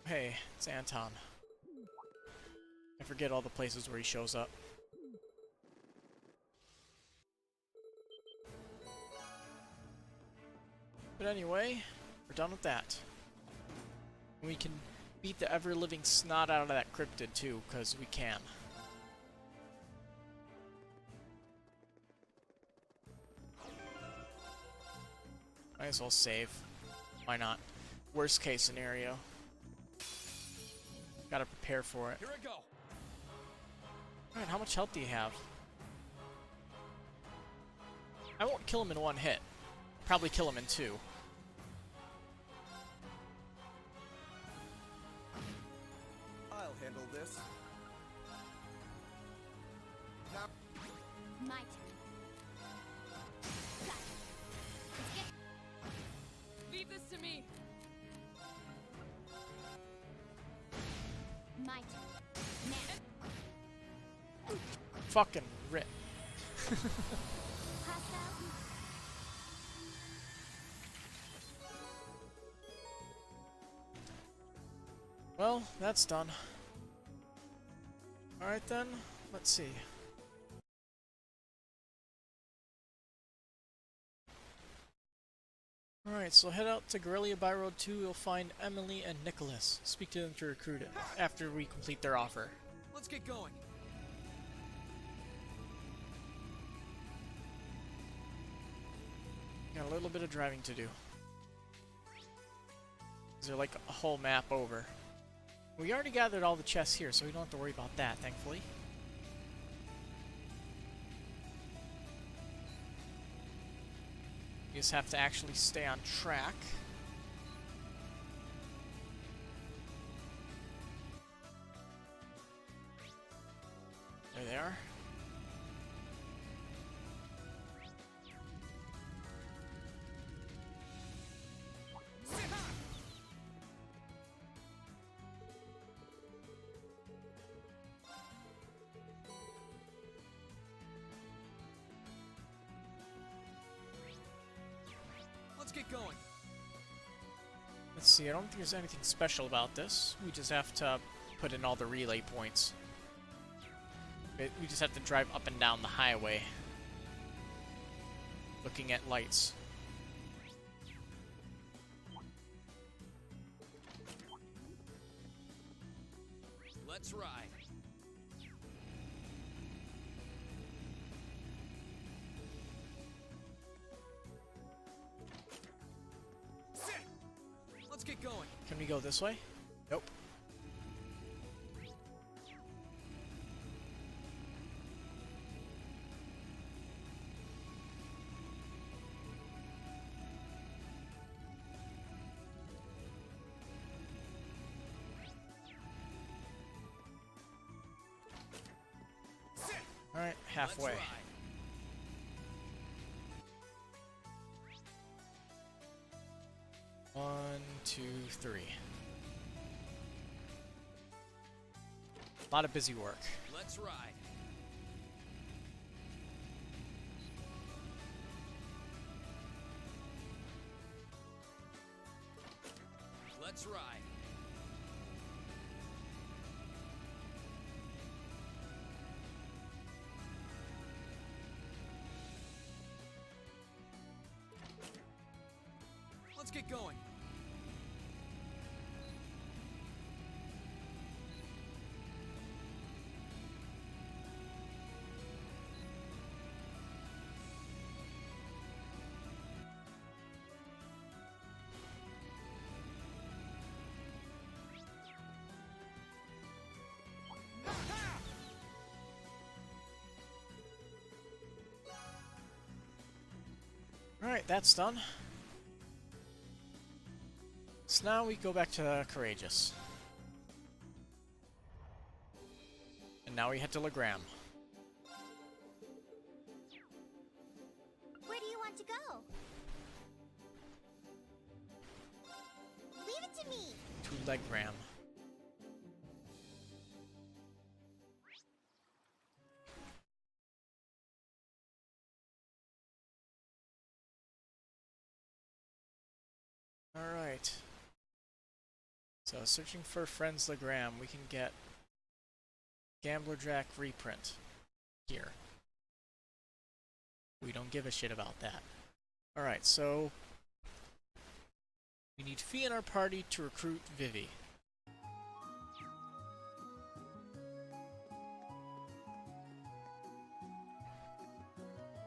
Hey, it's Anton. I forget all the places where he shows up. But anyway, we're done with that. We can beat the ever-living snot out of that cryptid too, because we can. Might as well save. Why not? Worst case scenario. Gotta prepare for it. Here I go. Alright, how much health do you have? I won't kill him in one hit. Probably kill him in two. I'll handle this. My turn. Got it. Let's get Leave this to me. my turn. Now. Fucking rip. Hostile. Well, that's done. Alright then, let's see. Alright, so head out to Guerrilla by Road 2, you'll find Emily and Nicholas. Speak to them to recruit it, after we complete their offer. Let's get going. Got a little bit of driving to do. They're like a whole map over. We already gathered all the chests here, so we don't have to worry about that, thankfully. You just have to actually stay on track. There they are. Let's get going. Let's see, I don't think there's anything special about this. We just have to put in all the relay points. We just have to drive up and down the highway, looking at lights. Let's ride. going. Can we go this way? Nope. Alright, halfway. Let's ride. 1, 2, 3. A lot of busy work. Let's ride. Let's ride. Let's get going. Alright, that's done. So now we go back to Courageous. And now we head to Legram. Where do you want to go? Leave it to me. To Legram. Alright. So, searching for Friends Legram, we can get Gambler Jack reprint here. We don't give a shit about that. Alright, so we need Fee in our party to recruit Vivi.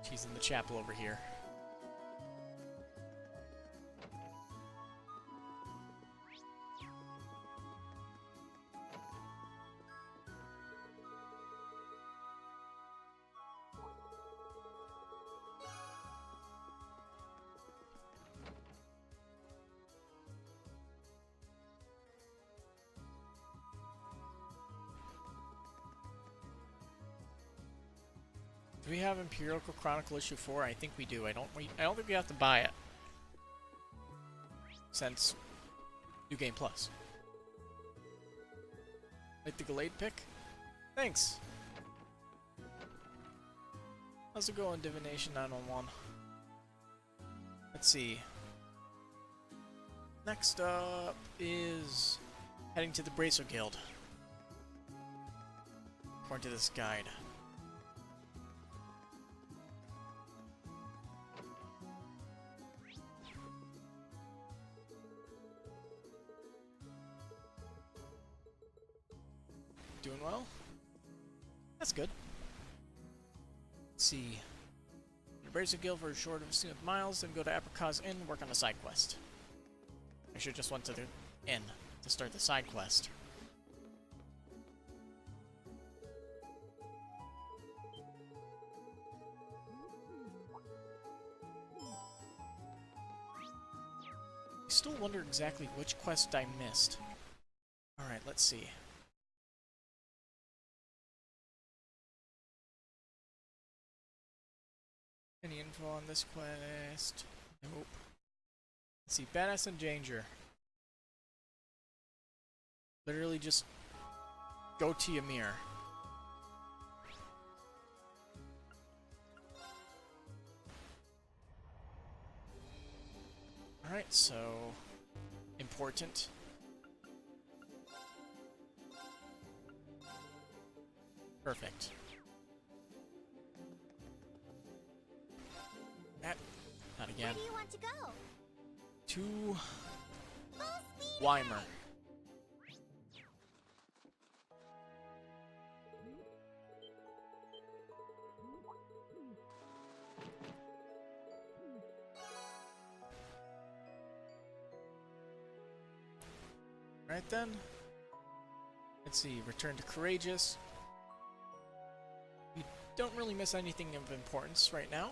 She's in the chapel over here. Do we have Empirical Chronicle issue 4? I think we do. I don't think we have to buy it. Since New Game Plus. Like the Glade pick? Thanks. How's it going, Divination 911? Let's see. Next up is heading to the Bracer Guild. According to this guide. Doing well? That's good. Let's see. The Bracer Guild for a short of miles, then go to Apricot's Inn and work on a side quest. I should just went to the inn to start the side quest. I still wonder exactly which quest I missed. Alright, let's see. Any info on this quest? Nope. Let's see, Badass and Danger. Literally just go to Ymir. Alright, so important. Perfect. Not again. Where do you want to go? To Full speed Weimer. ahead. Right then. Let's see, return to Courageous. We don't really miss anything of importance right now.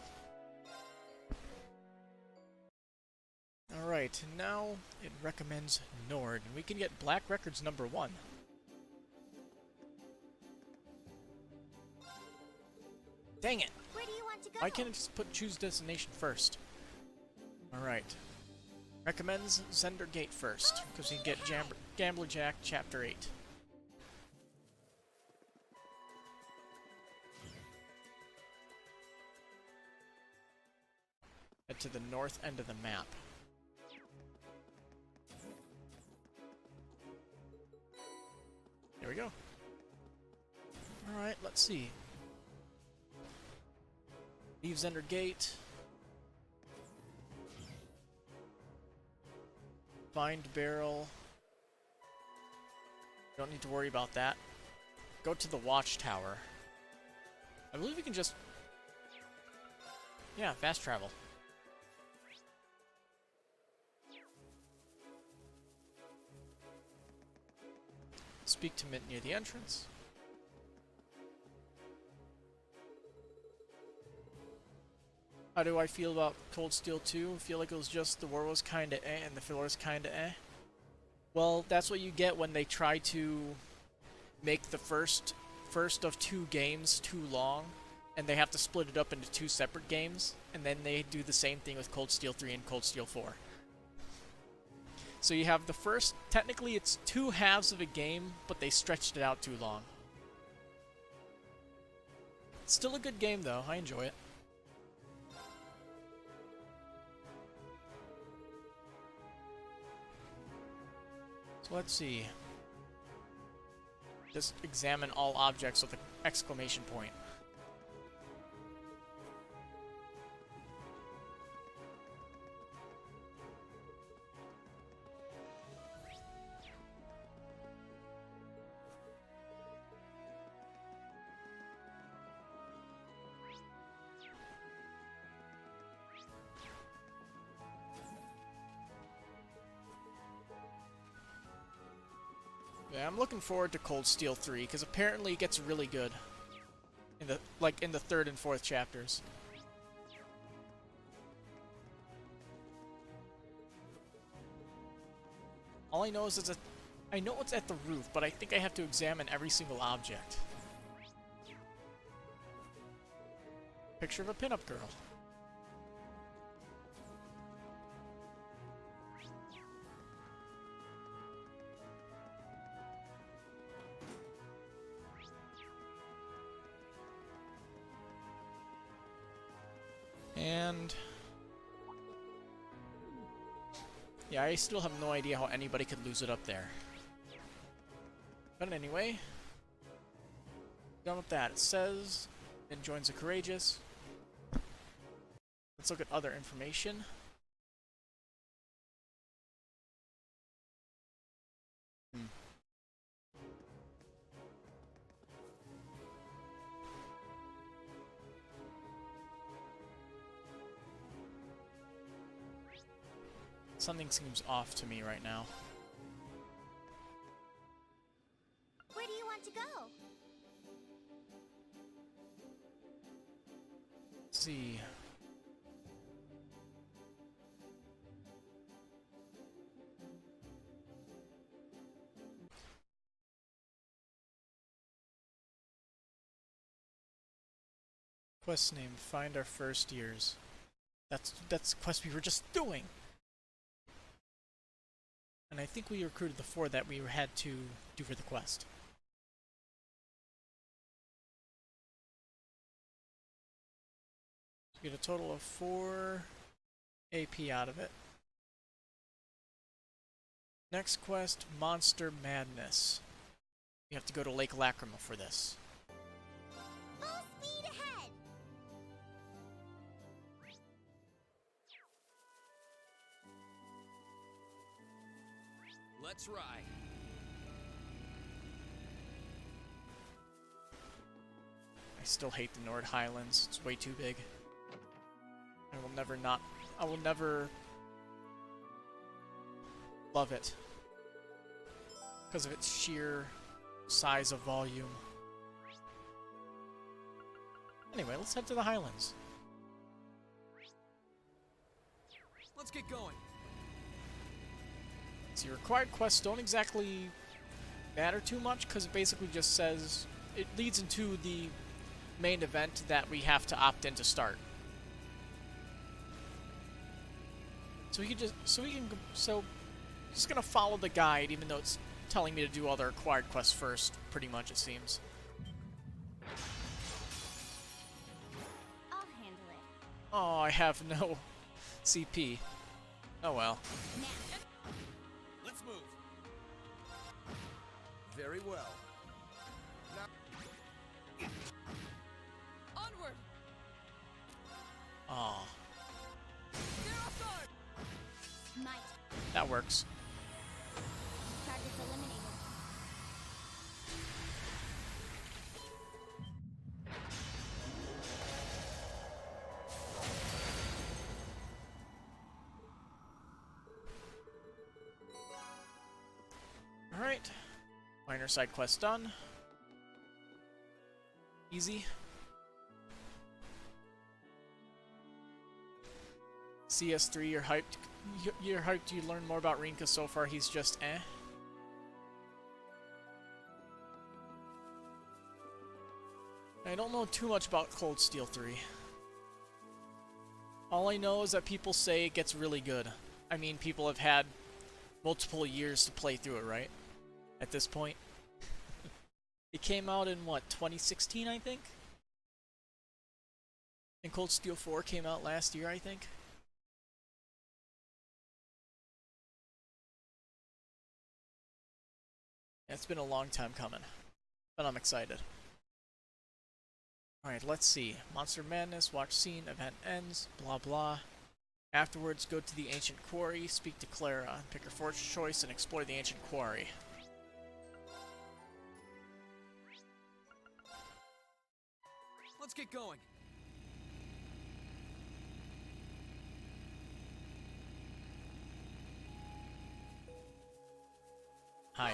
Alright, now it recommends Nord, and we can get Black Records number 1. Dang it! Where do you want to go? Why can't I just choose destination first? Alright. Recommends Zender Gate first, because you can get Gambler Jack Chapter 8. Head to the north end of the map. There we go. Alright, let's see. Leave Zender Gate. Find barrel. Don't need to worry about that. Go to the watchtower. I believe you can just... yeah, fast travel. Speak to Mint near the entrance. How do I feel about Cold Steel 2? I feel like it was just the war was kinda eh and the filler was kinda eh. Well, that's what you get when they try to make the first of 2 games too long, and they have to split it up into 2 separate games, and then they do the same thing with Cold Steel 3 and Cold Steel 4. So you have the first, technically it's 2 halves of a game, but they stretched it out too long. It's still a good game though, I enjoy it. So let's see. Just examine all objects with an exclamation point. Yeah, I'm looking forward to Cold Steel 3 because apparently it gets really good in the in the 3rd and 4th chapters. All I know is I know it's at the roof, but I think I have to examine every single object. Picture of a pinup girl. And yeah, I still have no idea how anybody could lose it up there. But anyway, done with that. It says, and joins the Courageous. Let's look at other information. Something seems off to me right now. Where do you want to go? Let's see. Quest name, find our first years. That's the quest we were just doing! And I think we recruited the 4 that we had to do for the quest. Get a total of 4 AP out of it. Next quest, Monster Madness. You have to go to Lake Lacrima for this. Full speed ahead! Let's ride. I still hate the Nord Highlands. It's way too big. I will never love it. because of its sheer size of volume. Anyway, let's head to the Highlands. Let's get going. See, required quests don't exactly matter too much because it basically just says it leads into the main event that we have to opt in to start. So just gonna follow the guide, even though it's telling me to do all the required quests first. Pretty much, it seems. I'll handle it. Oh, I have no CP. Oh well. Now. Let's move. Very well. Onward! Aw, They're off guard! Might. that works. Targets eliminated. Alright. Minor side quest done. Easy. CS3, you're hyped. You're hyped you learn more about Rinka. So far he's just eh. I don't know too much about Cold Steel 3. All I know is that people say it gets really good. I mean, people have had multiple years to play through it, right? At this point. It came out in, what, 2016, I think? And Cold Steel 4 came out last year, I think? It's been a long time coming. But I'm excited. Alright, let's see. Monster Madness, watch scene, event ends, blah blah. Afterwards, go to the Ancient Quarry, speak to Clara, pick her fortune choice, and explore the Ancient Quarry. Let's get going. Hiya.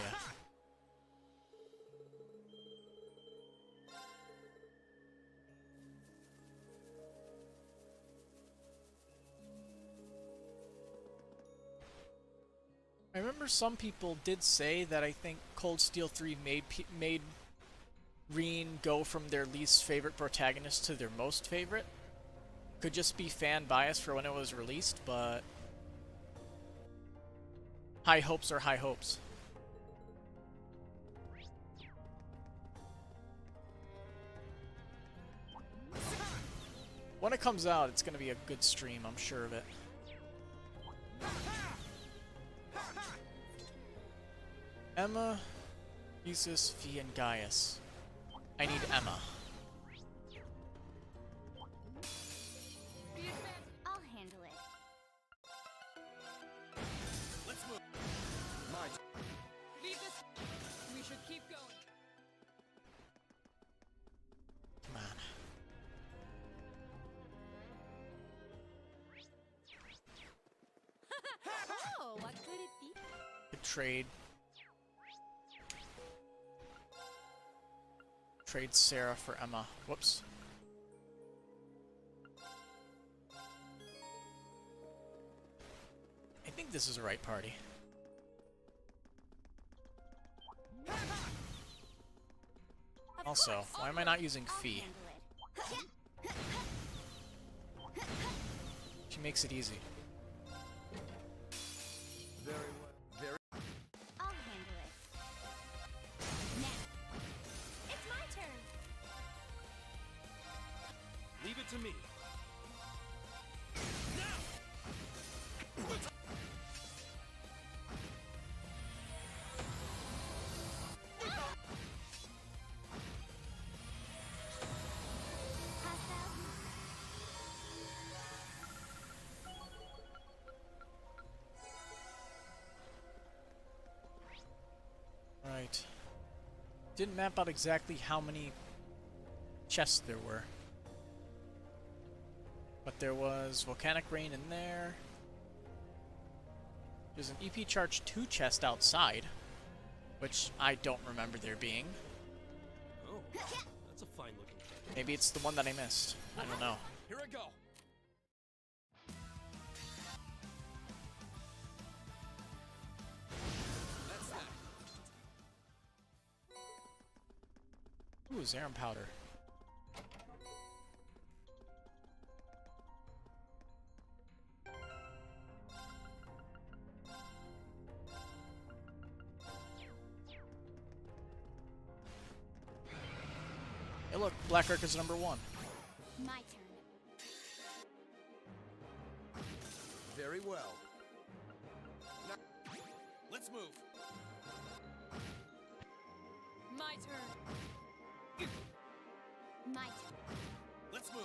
I remember some people did say that I think Cold Steel 3 made Reen go from their least favorite protagonist to their most favorite. Could just be fan bias for when it was released, but high hopes are high hopes. When it comes out, it's going to be a good stream, I'm sure of it. Emma, Jesus, Fee, and Gaius. I need Emma. I'll handle it. Let's move. My Leave this. We should keep going. Come on. Oh, what could it be? Good trade. Trade Sarah for Emma. Whoops. I think this is the right party. Also, why am I not using Fee? Handle it. She makes it easy. very well. Very. I'll handle it. Now. It's my turn. Leave it to me. Hostile. Right. Didn't map out exactly how many chests there were. But there was Volcanic Rain in there. There's an EP Charge 2 chest outside. which I don't remember there being. Oh, that's a fine looking thing. Maybe it's the one that I missed. I don't know. Here I go. That's that. Ooh, Zarum powder. Hey look, Black Record's number 1. My turn. Very well. Now, let's move. My turn. My turn. Let's move.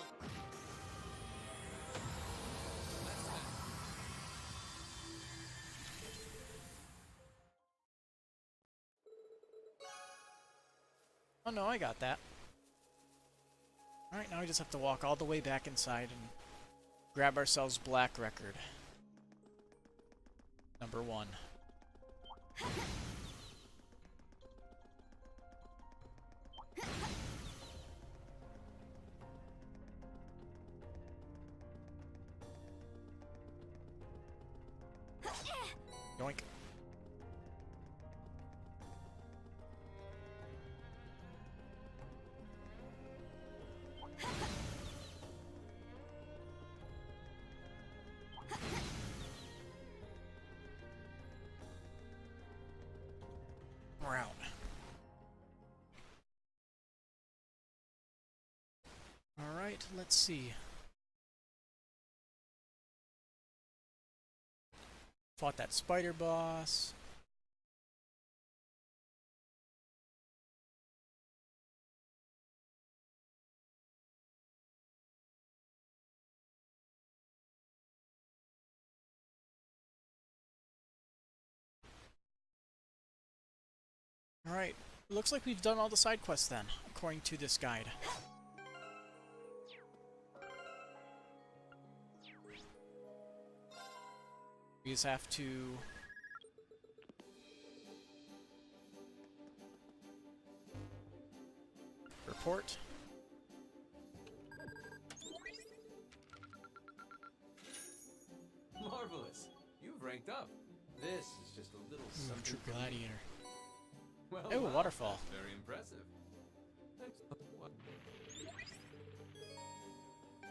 Oh no, I got that. Alright, now we just have to walk all the way back inside and grab ourselves Black Record. Number 1. Yoink. We're out. Alright, let's see. Fought that spider boss. Alright, looks like we've done all the side quests then, according to this guide. We just have to report. Marvelous. You've ranked up. This is just a little something. True for me. Gladiator. Well, Ooh, wow, waterfall. That's very impressive.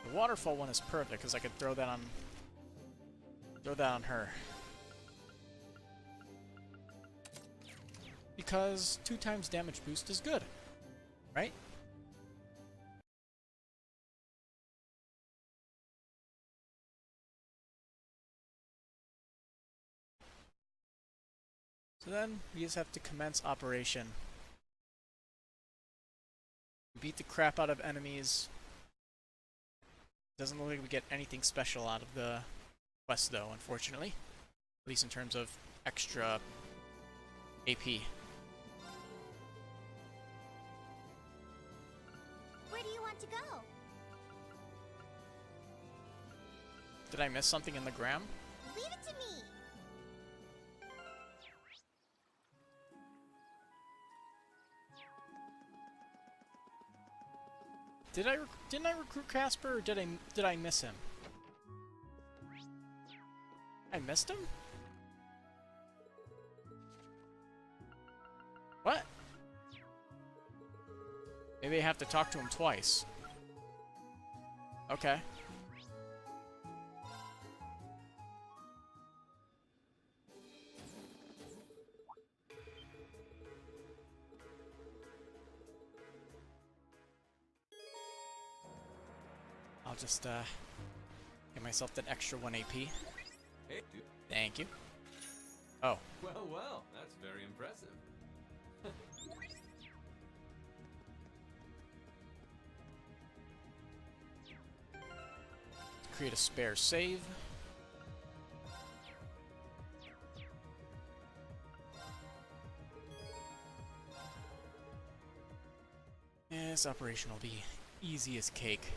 The waterfall one is perfect because I could throw that on her. Because 2 times damage boost is good, right? So then we just have to commence operation. Beat the crap out of enemies. Doesn't look like we get anything special out of the quest though, unfortunately. At least in terms of extra AP. Where do you want to go? Did I miss something in the gram? Leave it to me. Didn't I recruit Casper, or did I miss him? I missed him? What? Maybe I have to talk to him twice. Okay. I'll just get myself that extra 1 AP. Hey, dude. Thank you. Oh, Well, well, that's very impressive. create a spare save. Yeah, this operation will be easy as cake.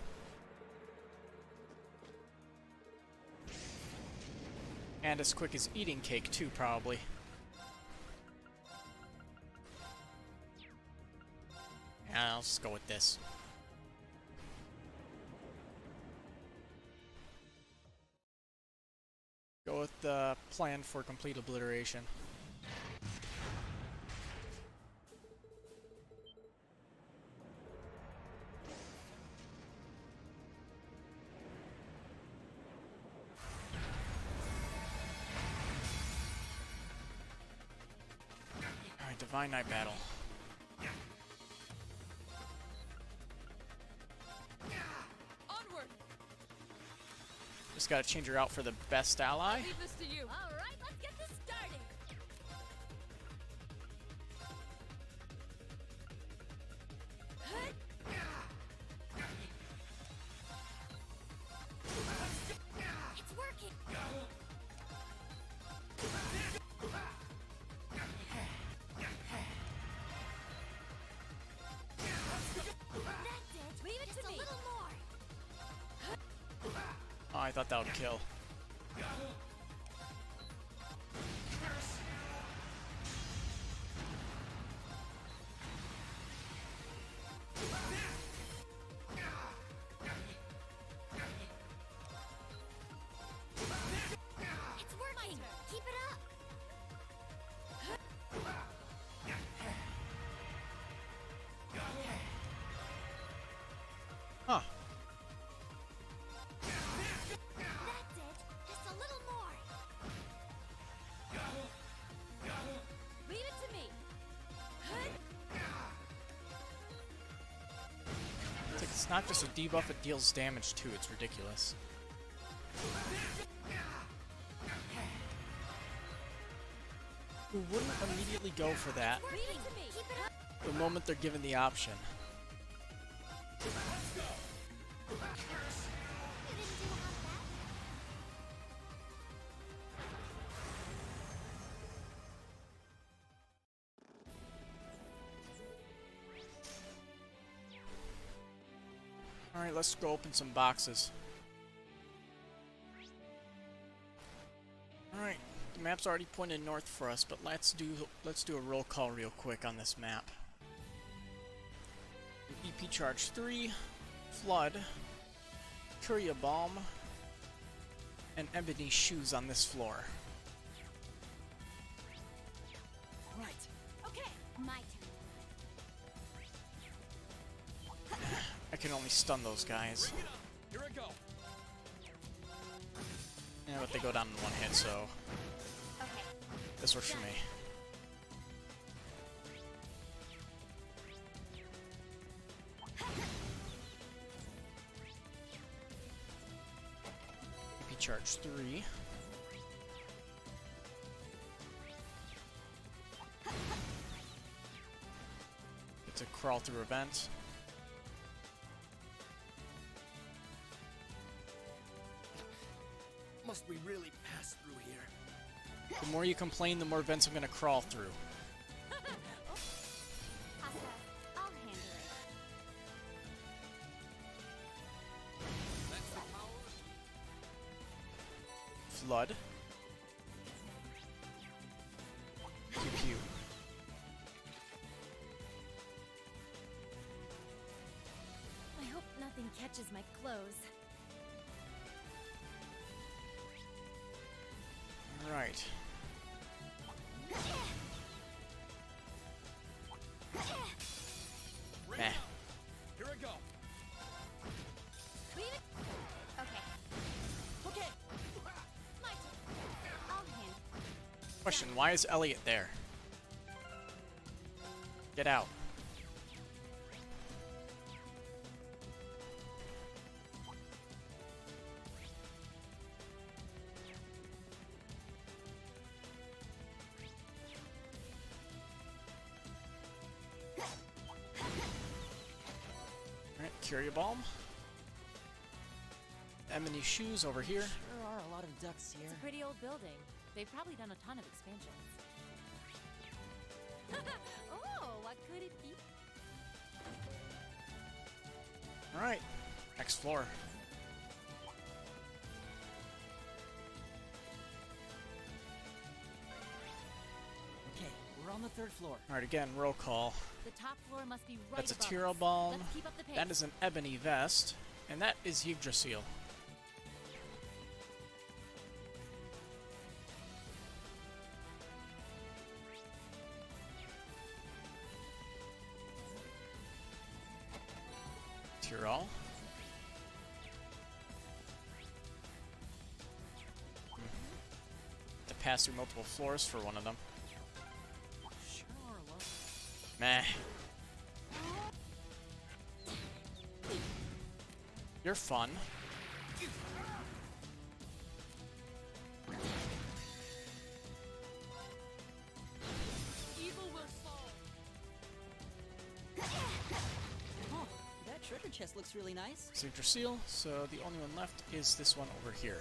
And as quick as eating cake too, probably. Let's go with this. Go with the plan for complete obliteration. Alright, Divine Knight battle. Onward! Just gotta change her out for the best ally. Leave this to you. All right, let's get this started. It's working. That's it. Leave it to me. A little more. Oh, I thought that would kill. It's working. Keep it up. Huh. That's it. Just a little more. Leave it to me. It's not just a debuff, it deals damage too. It's ridiculous. Who wouldn't immediately go for that Leave it to me. Keep it up. the moment they're given the option? You didn't do half that. Alright, let's go open some boxes. Alright, the map's already pointed north for us, but let's do a roll call real quick on this map. EP Charge 3, Flood, Courier Balm, and Ebony Shoes on this floor. Right. Okay. My turn. I can only stun those guys. Here I go. Yeah, but they go down in one hit, so Okay. this works for me. EP Charge 3. It's a crawl through event. Must we really pass through here? The more you complain, the more events I'm gonna crawl through. Asa, I'll handle it. That's the power. Flood. Pew pew. I hope nothing catches my clothes. Right. Meh. Here I go. Leave it. Okay. Okay. My turn. I'll handle. Question, why is Elliot there? Get out. Alright, Curia Balm. Ebony Shoes over here. There are a lot of ducks here. It's a pretty old building. They've probably done a ton of expansions. Oh, what could it be? Alright, next floor. Okay, we're on the 3rd floor. Alright, again, roll call. The top floor must be right That's a above Tiro us. Balm. Let's keep up the pace. That is an Ebony Vest. And that is Yggdrasil. Tyrol. To pass through multiple floors for one of them. Sure are low. Meh. You're fun. Evil will fall. Huh, that treasure chest looks really nice. Yggdrasil, so the only one left is this one over here.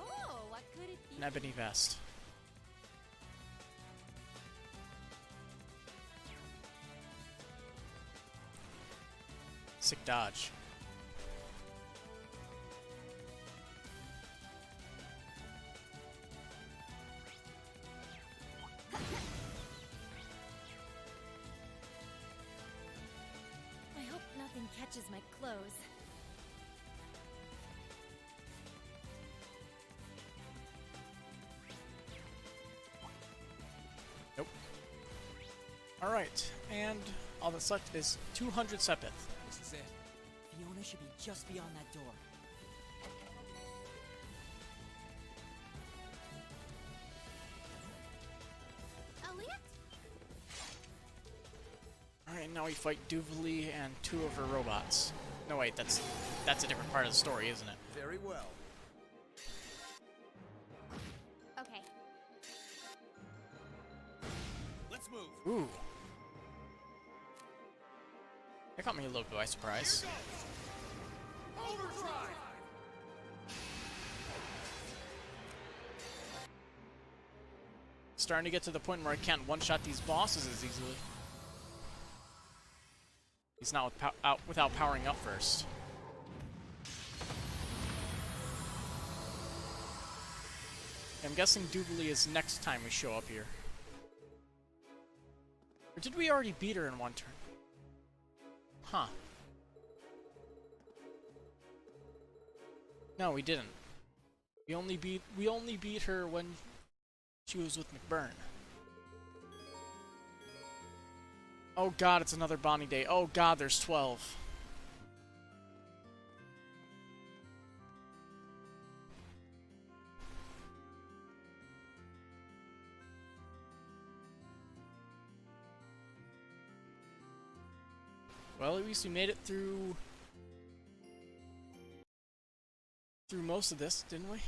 Oh, what could it be? An Ebony Vest. Sick dodge. I hope nothing catches my clothes. Nope. Alright, and all that's left is 200 Sepith. This is it. Fiona should be just beyond that door. Elliot? Alright, now we fight Duvali and 2 of her robots. No wait, that's a different part of the story, isn't it? Very well. Okay. Let's move. Ooh. That caught me a little bit by surprise. Overdrive! Starting to get to the point where I can't one-shot these bosses as easily. He's not without powering up first. I'm guessing Duvali is next time we show up here. Or did we already beat her in one turn? Huh. No, we didn't. We only beat her when she was with McBurn. Oh god, it's another Bonnie Day. Oh god, there's 12. Well, at least we made it through most of this, didn't we?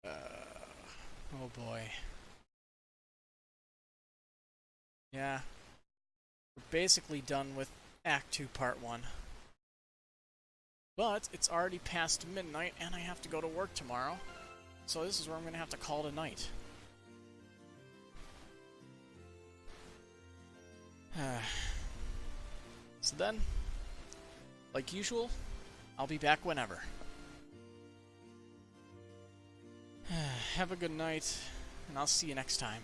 Oh boy. Yeah. We're basically done with Act 2, Part 1. But it's already past midnight and I have to go to work tomorrow. So this is where I'm going to have to call it a night. So then, like usual, I'll be back whenever. Have a good night, and I'll see you next time.